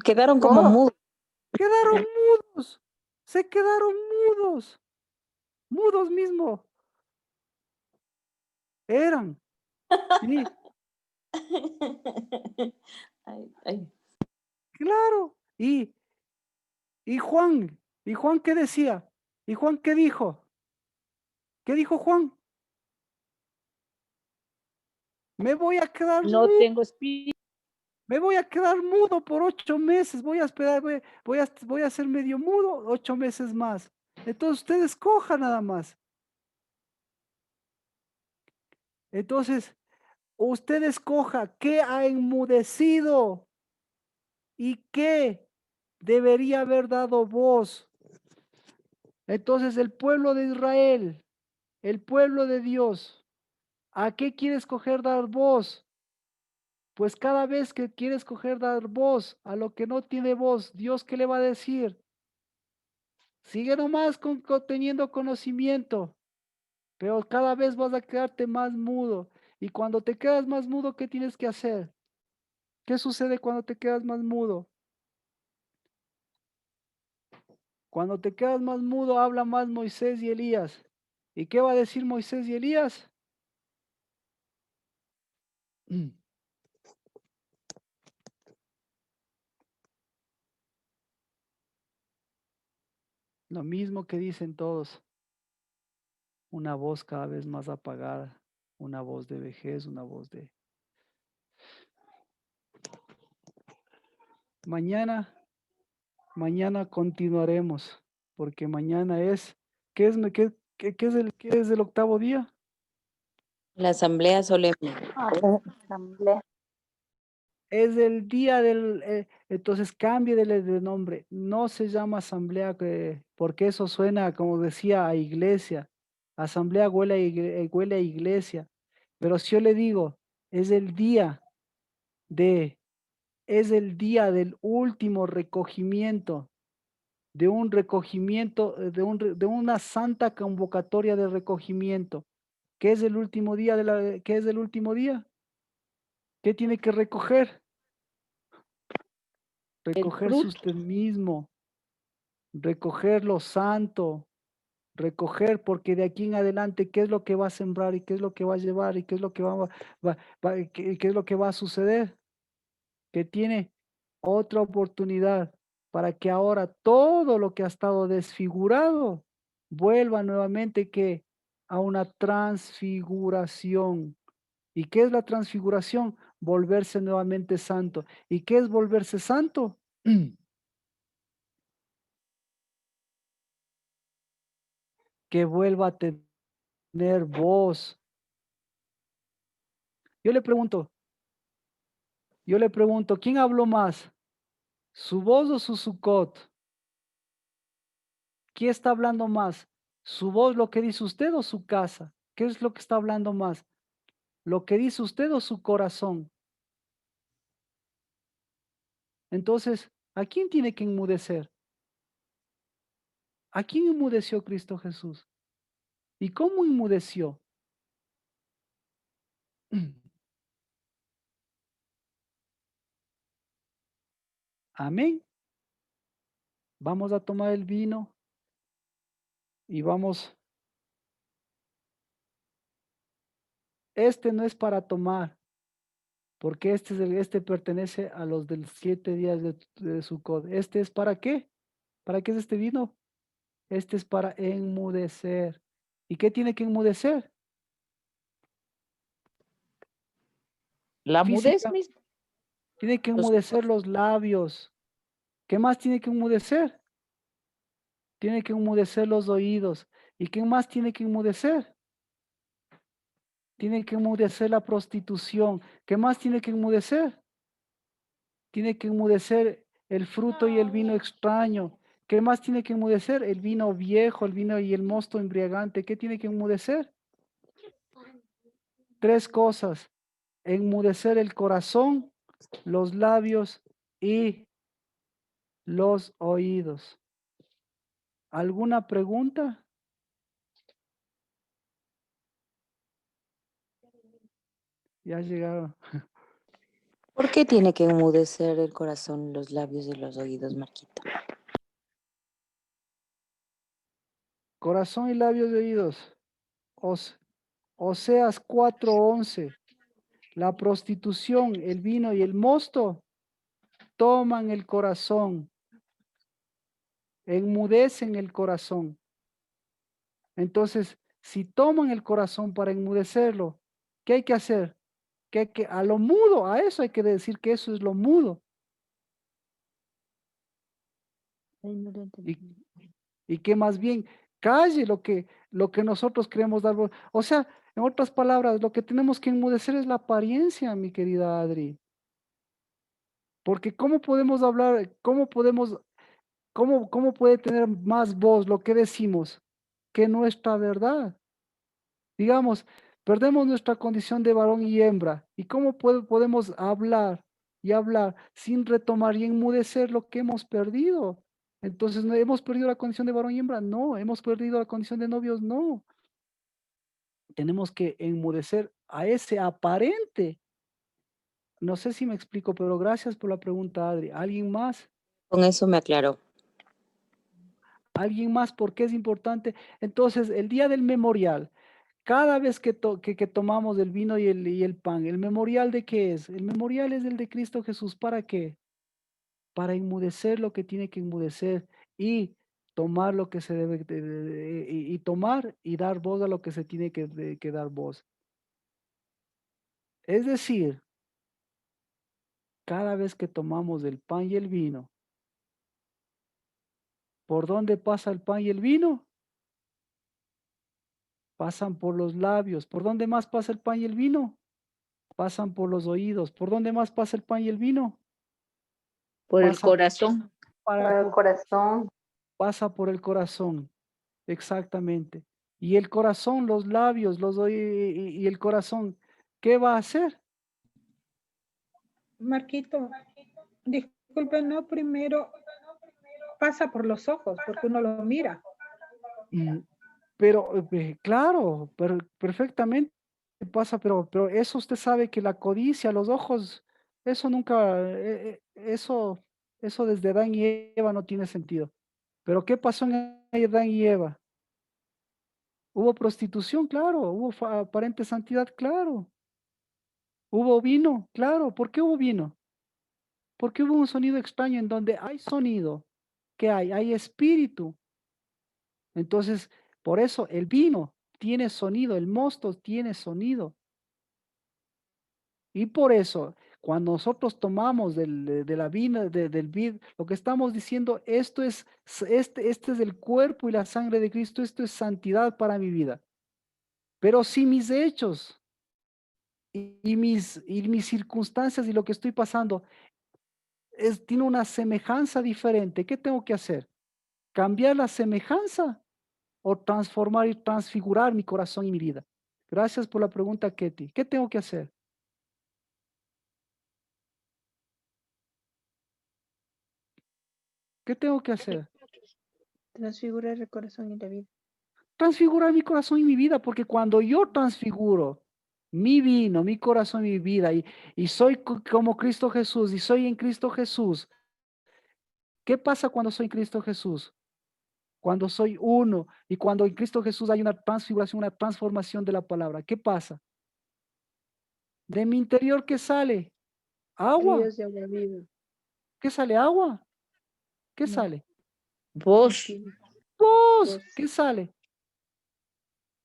Quedaron como ¿Cómo? mudos. Quedaron mudos. Se quedaron mudos. Mudos mismo. Eran. Sí, claro. ¿Y Juan? ¿Y Juan qué decía? ¿Y Juan qué dijo? ¿Qué dijo Juan? Me voy a quedar No mudo. tengo espíritu. Me voy a quedar mudo por 8 meses. Voy a esperar, voy a ser medio mudo 8 meses más. Entonces ustedes cojan nada más. Entonces, usted escoja qué ha enmudecido y qué debería haber dado voz. Entonces, el pueblo de Israel, el pueblo de Dios, ¿a qué quiere escoger dar voz? Pues cada vez que quiere escoger dar voz a lo que no tiene voz, Dios, ¿qué le va a decir? Sigue nomás teniendo conocimiento, pero cada vez vas a quedarte más mudo. Y cuando te quedas más mudo, ¿qué tienes que hacer? ¿Qué sucede cuando te quedas más mudo? Cuando te quedas más mudo, habla más Moisés y Elías. ¿Y qué va a decir Moisés y Elías? Lo mismo que dicen todos. Una voz cada vez más apagada, una voz de vejez, una voz de... Mañana continuaremos, porque mañana es, ¿qué es el octavo día? La asamblea solemne. Asamblea. Es el día entonces cambie de nombre, no se llama asamblea, porque eso suena, como decía, a iglesia. Asamblea huele a iglesia, pero si yo le digo, es el día del último recogimiento, de un recogimiento, de una santa convocatoria de recogimiento. ¿Qué es el último día qué es el último día? ¿Qué tiene que recoger? recogerse fruto. usted mismo, recoger lo santo, recoger, porque de aquí en adelante, ¿qué es lo que va a sembrar y qué es lo que va a llevar y qué es lo que qué es lo que va a suceder? Que tiene otra oportunidad para que ahora todo lo que ha estado desfigurado vuelva nuevamente que a una transfiguración. ¿Y qué es la transfiguración? Volverse nuevamente santo. ¿Y qué es volverse santo? Que vuelva a tener voz. Yo le pregunto, ¿quién habló más? ¿Su voz o su sucot? ¿Quién está hablando más? ¿Su voz, lo que dice usted o su casa? ¿Qué es lo que está hablando más? ¿Lo que dice usted o su corazón? Entonces, ¿a quién tiene que enmudecer? ¿A quién enmudeció Cristo Jesús? ¿Y cómo enmudeció? Amén. Vamos a tomar el vino y vamos. Este no es para tomar, porque este pertenece a los del 7 días de Sucot. ¿Este es para qué? ¿Para qué es este vino? Este es para enmudecer. ¿Y qué tiene que enmudecer? La mudez Física. misma. Tiene que enmudecer los labios. ¿Qué más tiene que enmudecer? Tiene que enmudecer los oídos. ¿Y qué más tiene que enmudecer? Tiene que enmudecer la prostitución. ¿Qué más tiene que enmudecer? Tiene que enmudecer el fruto y el vino extraño. ¿Qué más tiene que enmudecer? El vino viejo, el vino y el mosto embriagante. ¿Qué tiene que enmudecer? 3 cosas. Enmudecer el corazón, los labios y los oídos. ¿Alguna pregunta? Ya llegaron. ¿Por qué tiene que enmudecer el corazón, los labios y los oídos, Marquito? Corazón y labios y oídos. Oseas 4:11. La prostitución, el vino y el mosto toman el corazón, enmudecen el corazón. Entonces, si toman el corazón para enmudecerlo, ¿qué hay que hacer? A lo mudo, a eso hay que decir que eso es lo mudo. Y que más bien calle lo que nosotros queremos dar voz. O sea, en otras palabras, lo que tenemos que enmudecer es la apariencia, mi querida Adri. Porque ¿cómo podemos hablar, cómo puede tener más voz lo que decimos que nuestra verdad? Digamos, perdemos nuestra condición de varón y hembra. ¿Y cómo podemos hablar y hablar sin retomar y enmudecer lo que hemos perdido? Entonces, ¿no hemos perdido la condición de varón y hembra? No. ¿Hemos perdido la condición de novios? No. Tenemos que enmudecer a ese aparente. No sé si me explico, pero gracias por la pregunta, Adri. ¿Alguien más? Con eso me aclaró. ¿Alguien más? ¿Por qué es importante? Entonces, el día del memorial, cada vez que tomamos el vino y el pan, ¿el memorial de qué es? El memorial es el de Cristo Jesús. ¿Para qué? Para enmudecer lo que tiene que enmudecer y tomar lo que se debe y tomar y dar voz a lo que se tiene que dar voz. Es decir, cada vez que tomamos el pan y el vino, ¿por dónde pasa el pan y el vino? Pasan por los labios. ¿Por dónde más pasa el pan y el vino? Pasan por los oídos. ¿Por dónde más pasa el pan y el vino? Por el Pasa corazón. Por el corazón. Pasa por el corazón. Exactamente. Y el corazón, los labios, y el corazón, ¿qué va a hacer? Marquito, disculpe, no, primero pasa por los ojos, porque uno lo mira. Pero, claro, pero perfectamente pasa, pero eso usted sabe que la codicia, los ojos, eso nunca, eso Eso desde Adán y Eva no tiene sentido. Pero ¿qué pasó en Adán y Eva? Hubo prostitución, claro. Hubo aparente santidad, claro. Hubo vino, claro. ¿Por qué hubo vino? Porque hubo un sonido extraño en donde hay sonido. ¿Qué hay? Hay espíritu. Entonces, por eso el vino tiene sonido, el mosto tiene sonido. Y por eso, cuando nosotros tomamos de la vina, del vid, lo que estamos diciendo, esto es, este es el cuerpo y la sangre de Cristo, esto es santidad para mi vida. Pero si mis hechos y mis circunstancias y lo que estoy pasando tiene una semejanza diferente, ¿qué tengo que hacer? ¿Cambiar la semejanza o transformar y transfigurar mi corazón y mi vida? Gracias por la pregunta, Ketty. ¿Qué tengo que hacer? ¿Qué tengo que hacer? Transfigurar el corazón y la vida. Transfigurar mi corazón y mi vida, porque cuando yo transfiguro mi vino, mi corazón y mi vida, y soy como Cristo Jesús, y soy en Cristo Jesús, ¿qué pasa cuando soy en Cristo Jesús? Cuando soy uno, y cuando en Cristo Jesús hay una transfiguración, una transformación de la palabra, ¿qué pasa? De mi interior, ¿qué sale? Agua. Ríos de agua viva. ¿Qué sale? Agua. ¿Qué No. sale? Vos. Vos. ¿Qué sale?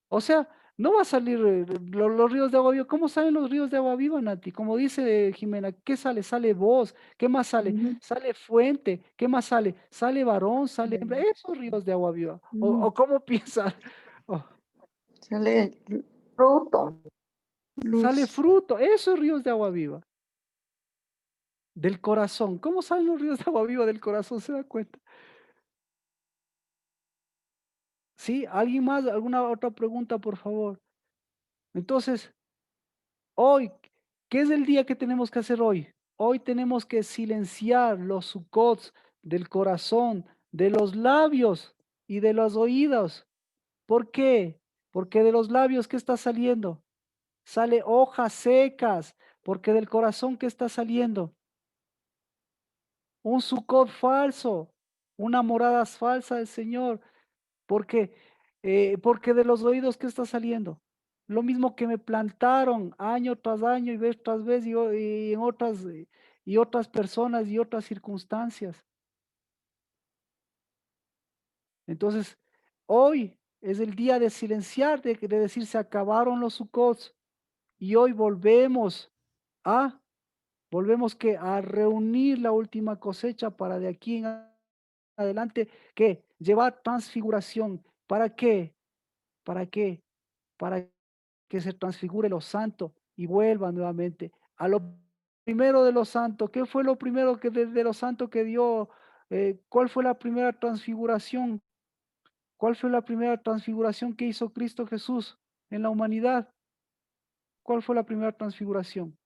O sea, no va a salir los ríos de agua viva. ¿Cómo salen los ríos de agua viva, Nati? Como dice Jimena, ¿qué sale? Sale voz. ¿Qué más sale? Sale fuente. ¿Qué más sale? Sale varón, sale hembra. Esos ríos de agua viva. ¿O cómo piensan? Oh, Sale fruto. sale Luz. fruto. Esos ríos de agua viva. Del corazón. ¿Cómo salen los ríos de agua viva del corazón? ¿Se da cuenta? ¿Sí? ¿Alguien más? ¿Alguna otra pregunta, por favor? Entonces, hoy, ¿qué es el día que tenemos que hacer hoy? Hoy tenemos que silenciar los sucots del corazón, de los labios y de los oídos. ¿Por qué? Porque de los labios, ¿qué está saliendo? Sale hojas secas, porque del corazón, ¿qué está saliendo? Un sucot falso, una morada falsa del Señor. Porque, porque de los oídos, ¿qué está saliendo? Lo mismo que me plantaron año tras año y vez tras vez y en otras personas y otras circunstancias. Entonces, hoy es el día de silenciar, de decir se acabaron los sucots y hoy volvemos que a reunir la última cosecha para de aquí en adelante que llevar transfiguración. ¿Para qué? ¿Para qué? Para que se transfigure lo santo y vuelva nuevamente a lo primero de los santos. ¿Qué fue lo primero que de los santos que dio? ¿Cuál fue la primera transfiguración? ¿Cuál fue la primera transfiguración que hizo Cristo Jesús en la humanidad? ¿Cuál fue la primera transfiguración?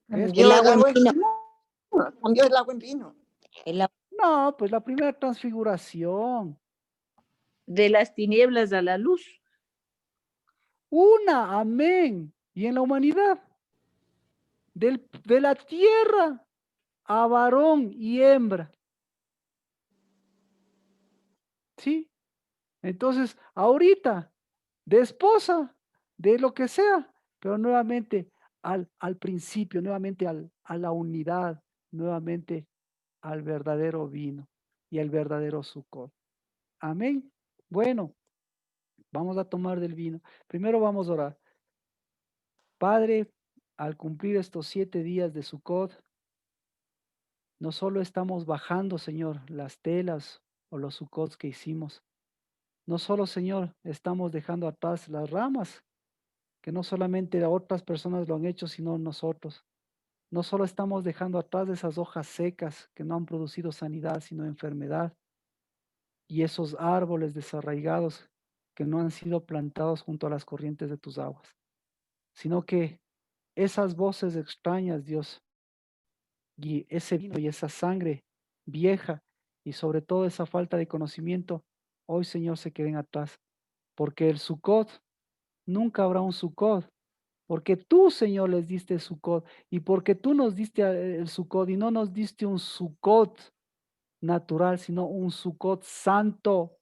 Cambió el agua en vino. Cambió el agua en vino. No, pues la primera transfiguración. De las tinieblas a la luz. Una, amén. Y en la humanidad, de la tierra a varón y hembra. ¿Sí? Entonces, ahorita, de esposa, de lo que sea, pero nuevamente al principio, nuevamente a la unidad, nuevamente al verdadero vino y al verdadero sucot. Amén. Bueno, vamos a tomar del vino. Primero vamos a orar. Padre, al cumplir estos 7 días de Sucot, no solo estamos bajando, Señor, las telas o los Sucots que hicimos. No solo, Señor, estamos dejando atrás las ramas, que no solamente otras personas lo han hecho, sino nosotros. No solo estamos dejando atrás esas hojas secas que no han producido sanidad, sino enfermedad. Y esos árboles desarraigados que no han sido plantados junto a las corrientes de tus aguas. Sino que esas voces extrañas, Dios, y ese vino y esa sangre vieja y sobre todo esa falta de conocimiento, hoy, Señor, se queden atrás. Porque el Sucot, nunca habrá un Sucot, porque tú, Señor, les diste Sucot, y porque tú nos diste el Sucot, y no nos diste un Sucot natural, sino un Sucot santo,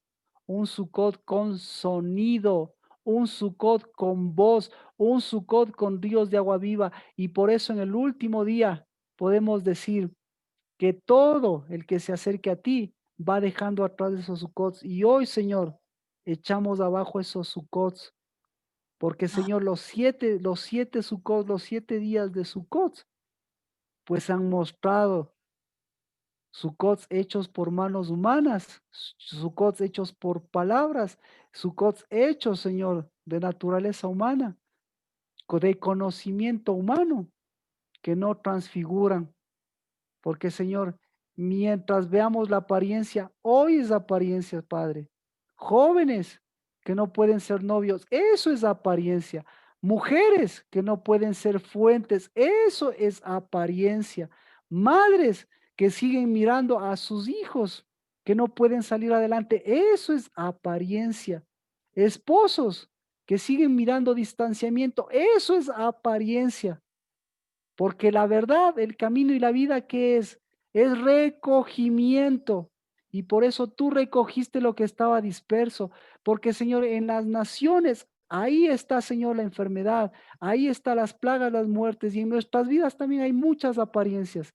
un Sucot con sonido, un Sucot con voz, un Sucot con ríos de agua viva. Y por eso en el último día podemos decir que todo el que se acerque a ti va dejando atrás esos Sucots. Y hoy, Señor, echamos abajo esos Sucots, porque, Señor, los siete Sucots, los 7 días de Sucot, pues han mostrado Sucots hechos por manos humanas, Sucots hechos por palabras, Sucots hechos, Señor, de naturaleza humana, de conocimiento humano, que no transfiguran. Porque, Señor, mientras veamos la apariencia, hoy es apariencia, Padre. Jóvenes que no pueden ser novios, eso es apariencia. Mujeres que no pueden ser fuentes, eso es apariencia. Madres que siguen mirando a sus hijos que no pueden salir adelante, eso es apariencia. Esposos que siguen mirando distanciamiento, eso es apariencia. Porque la verdad, el camino y la vida, ¿qué es? Es recogimiento. Y por eso tú recogiste lo que estaba disperso. Porque, Señor, en las naciones, ahí está, Señor, la enfermedad. Ahí están las plagas, las muertes. Y en nuestras vidas también hay muchas apariencias.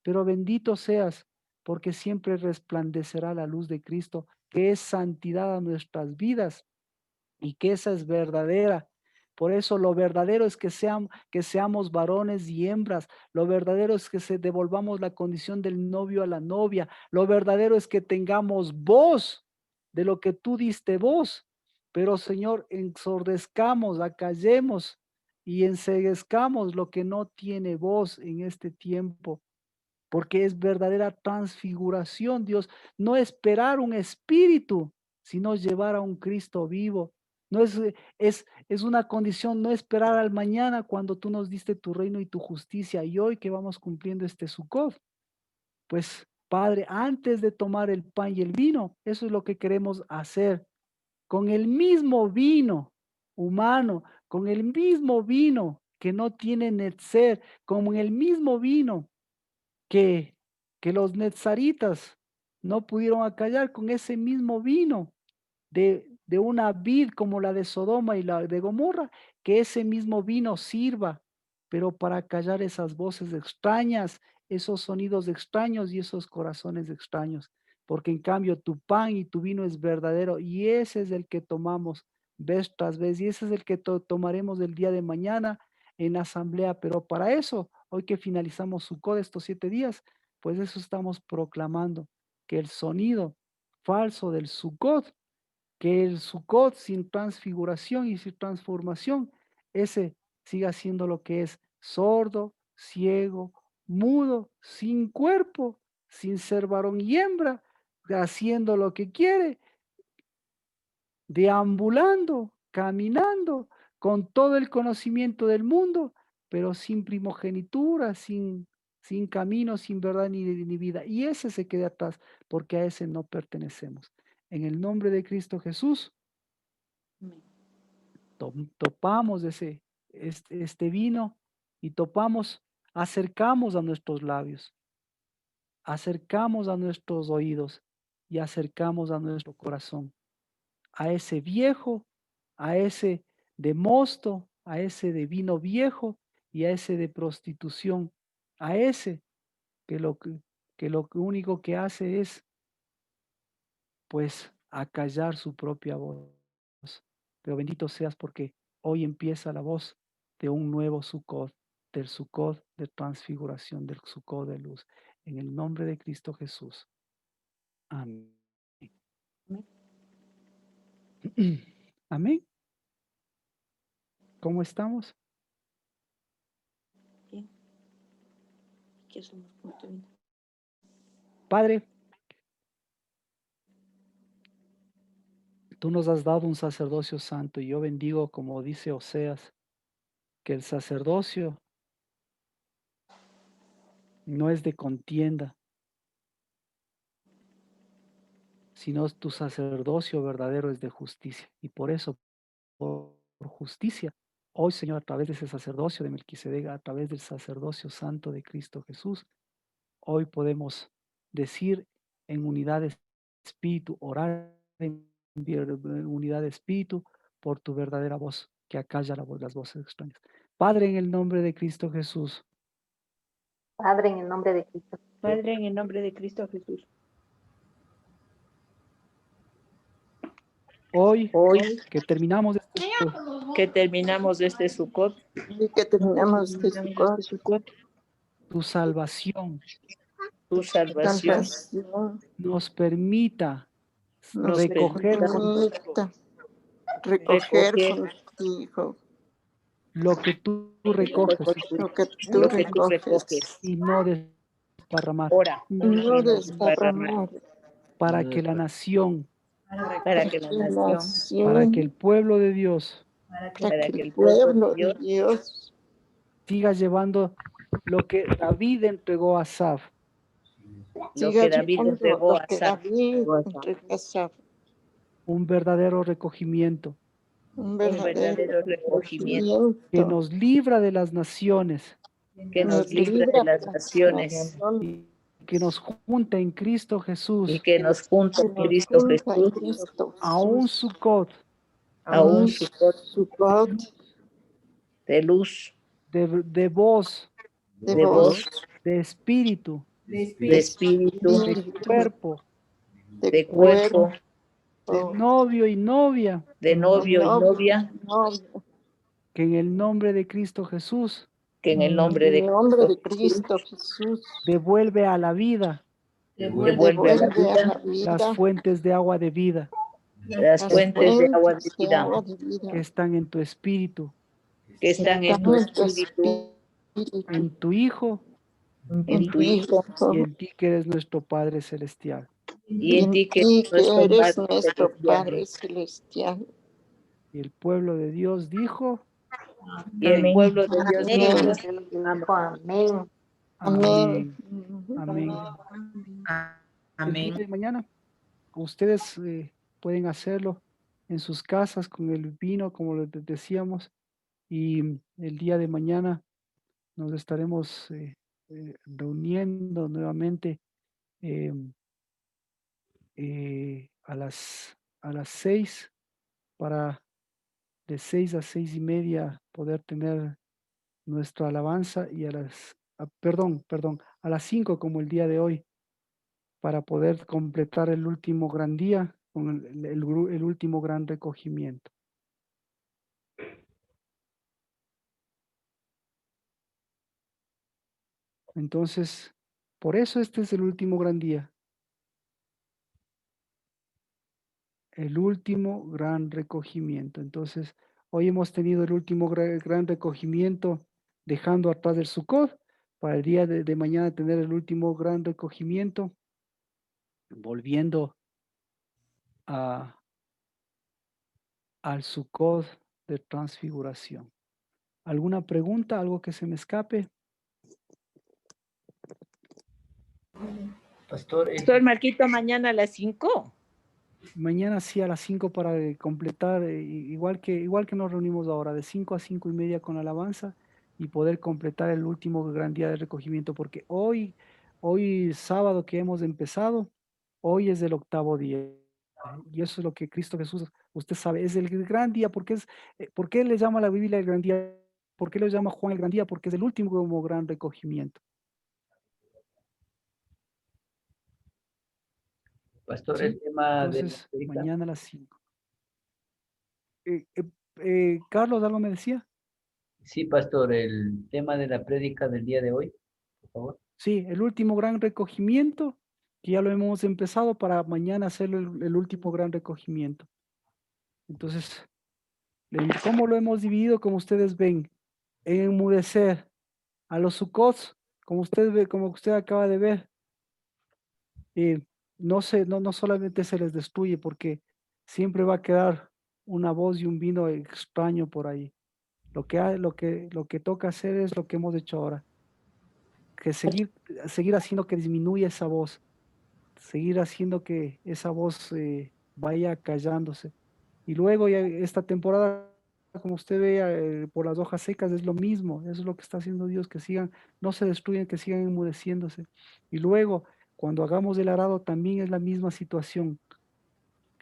Pero bendito seas, porque siempre resplandecerá la luz de Cristo, que es santidad a nuestras vidas y que esa es verdadera. Por eso lo verdadero es que seamos varones y hembras. Lo verdadero es que se devolvamos la condición del novio a la novia. Lo verdadero es que tengamos voz de lo que tú diste voz. Pero, Señor, ensordezcamos, acallemos y enseguezcamos lo que no tiene voz en este tiempo. Porque es verdadera transfiguración, Dios. No esperar un espíritu, sino llevar a un Cristo vivo. No es una condición no esperar al mañana cuando tú nos diste tu reino y tu justicia. Y hoy que vamos cumpliendo este Sucot, pues Padre, antes de tomar el pan y el vino, eso es lo que queremos hacer. Con el mismo vino humano, con el mismo vino que no tiene netzer, como en el mismo vino que, que los netzaritas no pudieron acallar, con ese mismo vino de una vid como la de Sodoma y la de Gomorra, que ese mismo vino sirva, pero para callar esas voces extrañas, esos sonidos extraños y esos corazones extraños. Porque en cambio tu pan y tu vino es verdadero y ese es el que tomamos vez tras vez y ese es el que tomaremos el día de mañana en asamblea. Pero para eso, hoy que finalizamos Sucot estos 7 días, pues eso estamos proclamando, que el sonido falso del Sucot, que el Sucot sin transfiguración y sin transformación, ese siga siendo lo que es sordo, ciego, mudo, sin cuerpo, sin ser varón y hembra, haciendo lo que quiere, deambulando, caminando, con todo el conocimiento del mundo, pero sin primogenitura, sin camino, sin verdad ni vida. Y ese se queda atrás, porque a ese no pertenecemos. En el nombre de Cristo Jesús, topamos este vino y acercamos a nuestros labios, acercamos a nuestros oídos y acercamos a nuestro corazón, a ese viejo, a ese de mosto, a ese de vino viejo y a ese de prostitución, a ese que lo único que hace es, pues, acallar su propia voz. Pero bendito seas porque hoy empieza la voz de un nuevo Sucot, del Sucot de transfiguración, del Sucot de luz. En el nombre de Cristo Jesús. Amén. Amén. ¿Cómo estamos? Bien. ¿Qué hacemos con tu vida? Padre, tú nos has dado un sacerdocio santo y yo bendigo, como dice Oseas, que el sacerdocio no es de contienda, sino tu sacerdocio verdadero es de justicia. Y por eso, por justicia, Hoy, Señor, a través de ese sacerdocio de Melquisedec, a través del sacerdocio santo de Cristo Jesús, hoy podemos decir en unidad de espíritu, orar en unidad de espíritu por tu verdadera voz, que acalla las voces extrañas. Padre, en el nombre de Cristo Jesús, Padre, en el nombre de Cristo. Padre, en el nombre de Cristo Jesús. hoy Hoy que terminamos este Sukkot, Y que terminamos de Sukkot, tu salvación tu salvación salvación nos permita nos recoger permita recoger recoger contigo lo que tú recoges lo que tú lo que tú recoges recoges. y no desparramar, Ora y no desparramar para que la nación, para que la nación, para que el pueblo de Dios para que el pueblo de Dios siga llevando lo que David entregó a Asaf, lo siga que David llevando entregó lo a que Asaf, David entregó a Asaf, un verdadero recogimiento un un verdadero verdadero recogimiento que recogimiento nos libra de las naciones que nos libra de las naciones y que nos junta en Cristo Jesús y que nos junta que en nos Cristo junta en Jesús Cristo a un Jesús, Sukkot a un Sukkot Sukkot de luz, de voz, de voz, de espíritu, de espíritu, de cuerpo, de cuerpo, de novio y novia, de novio y novia, que en el nombre de Cristo Jesús que en el nombre de Cristo Jesús devuelve a la vida devuelve a la vida las fuentes de agua de vida las fuentes de agua de vida que están en tu espíritu, que están en tu espíritu, en tu Hijo en tu Hijo y en ti que eres nuestro Padre Celestial. y en ti que eres nuestro nuestro Padre Padre Celestial. Y el pueblo de Dios dijo, y el pueblo de Dios Amén. dijo, Amén. amén, amén. El día Amén. de mañana ustedes pueden hacerlo en sus casas con el vino, como les decíamos, y el día de mañana nos estaremos reuniendo nuevamente eh, a las 6 para de 6 a 6:30 poder tener nuestra alabanza y perdón, a las 5 como el día de hoy, para poder completar el último gran día con el último gran recogimiento. Entonces, por eso este es el último gran día. El último gran recogimiento. Entonces, hoy hemos tenido el último gran recogimiento, dejando atrás el Sukkot, para el día de mañana tener el último gran recogimiento, volviendo al Sukkot de transfiguración. ¿Alguna pregunta? ¿Algo que se me escape? Pastor Marquito, mañana a las 5. Mañana sí a las 5 para completar, igual que nos reunimos ahora, de 5 a 5:30 con alabanza y poder completar el último gran día de recogimiento, porque hoy sábado que hemos empezado, hoy es el 8º día. Y eso es lo que Cristo Jesús, usted sabe, es el gran día, porque ¿por qué le llama la Biblia el gran día? ¿Por qué le llama Juan el gran día? Porque es el último como gran recogimiento. Pastor, ¿Sí? el tema Entonces, de la mañana a las 5. Carlos, ¿algo me decía? Sí, pastor, el tema de la prédica del día de hoy, por favor. Sí, el último gran recogimiento, que ya lo hemos empezado para mañana hacer el último gran recogimiento. Entonces, ¿cómo lo hemos dividido? Como ustedes ven, en enmudecer a los Sukkots, como usted ve, como usted acaba de ver, no solamente se les destruye, porque siempre va a quedar una voz y un vino extraño por ahí. Lo que toca hacer es lo que hemos hecho ahora, que seguir haciendo que disminuya esa voz, seguir haciendo que esa voz vaya callándose. Y luego ya esta temporada como usted ve por las hojas secas, es lo mismo. Eso es lo que está haciendo Dios, que sigan, no se destruyan, que sigan enmudeciéndose. Y luego, cuando hagamos el arado, también es la misma situación.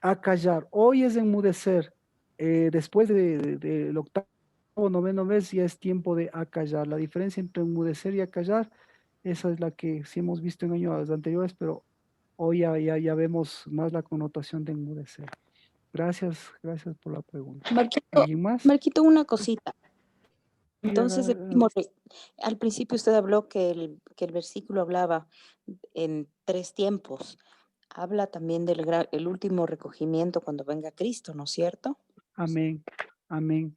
Acallar. Hoy es enmudecer. Después del octavo o noveno mes ya es tiempo de acallar. La diferencia entre enmudecer y acallar, esa es la que sí hemos visto en años anteriores, pero hoy ya vemos más la connotación de enmudecer. Gracias por la pregunta. Marquito, ¿Alguien más? Marquito, una cosita. Sí, Entonces, al principio usted habló que el versículo hablaba en 3 tiempos. Habla también del el último recogimiento cuando venga Cristo, ¿no es cierto? amén, amén,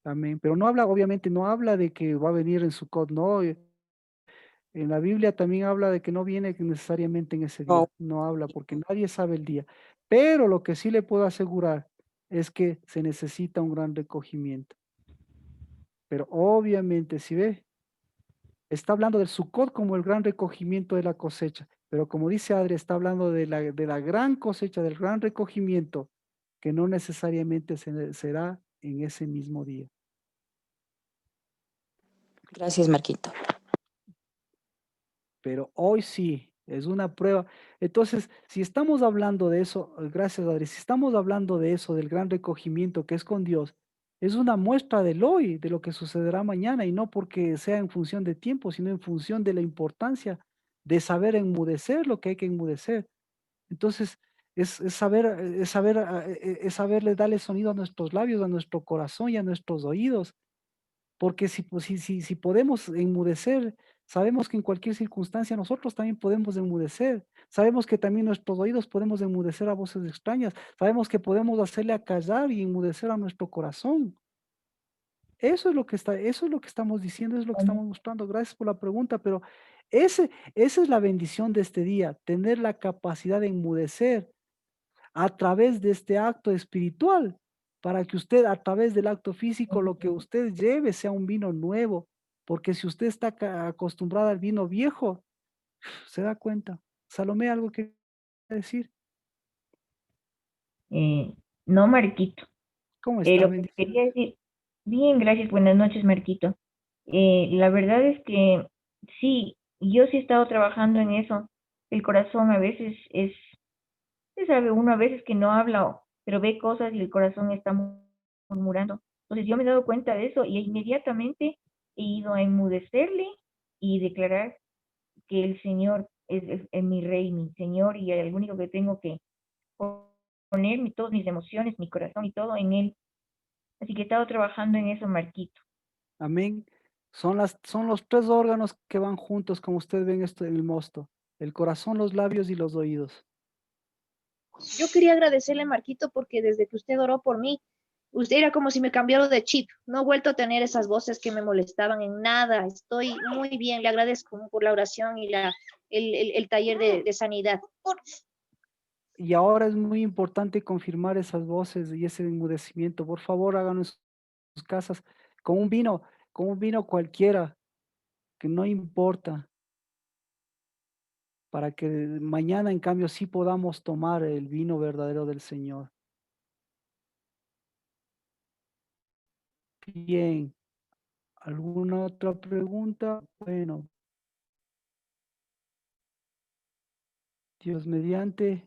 amén. Pero no habla, obviamente, no habla de que va a venir en Sukkot, no. En la Biblia también habla de que no viene necesariamente en ese día, no habla porque nadie sabe el día. Pero lo que sí le puedo asegurar es que se necesita un gran recogimiento. Pero obviamente, si ve, está hablando del Sukkot como el gran recogimiento de la cosecha. Pero como dice Adri, está hablando de la gran cosecha, del gran recogimiento, que no necesariamente será en ese mismo día. Gracias, Marquito. Pero hoy sí, es una prueba. Entonces, si estamos hablando de eso, gracias Adri, si estamos hablando de eso, del gran recogimiento que es con Dios, es una muestra del hoy, de lo que sucederá mañana, y no porque sea en función de tiempo, sino en función de la importancia de saber enmudecer lo que hay que enmudecer. Entonces, es saberle darle sonido a nuestros labios, a nuestro corazón y a nuestros oídos. Porque si podemos enmudecer, sabemos que en cualquier circunstancia nosotros también podemos enmudecer. Sabemos que también nuestros oídos podemos enmudecer a voces extrañas. Sabemos que podemos hacerle acallar y enmudecer a nuestro corazón. Eso es lo que estamos diciendo, es lo que estamos mostrando. Gracias por la pregunta, pero esa es la bendición de este día, tener la capacidad de enmudecer a través de este acto espiritual, para que usted a través del acto físico lo que usted lleve sea un vino nuevo, porque si usted está acostumbrada al vino viejo, se da cuenta. Salomé, ¿algo que decir? No, Marquito. ¿Cómo está? Lo que quería decir, bien, gracias, buenas noches, Marquito. La verdad es que sí, yo sí he estado trabajando en eso. El corazón a veces se sabe uno a veces que no habla, pero ve cosas y el corazón está murmurando. Entonces yo me he dado cuenta de eso y inmediatamente he ido a enmudecerle y declarar que el Señor es mi Rey, mi Señor, y el único que tengo que poner todas mis emociones, mi corazón y todo en Él. Así que he estado trabajando en eso, Marquito. Amén. Son los 3 órganos que van juntos, como usted ve en esto en el mosto: el corazón, los labios y los oídos. Yo quería agradecerle, Marquito, porque desde que usted oró por mí, usted era como si me cambiara de chip. No he vuelto a tener esas voces que me molestaban en nada. Estoy muy bien. Le agradezco por la oración y el taller de sanidad. Y ahora es muy importante confirmar esas voces y ese enmudecimiento. Por favor, háganlo en sus casas con un vino cualquiera, que no importa, para que mañana, en cambio, sí podamos tomar el vino verdadero del Señor. Bien, ¿alguna otra pregunta? Bueno, Dios mediante,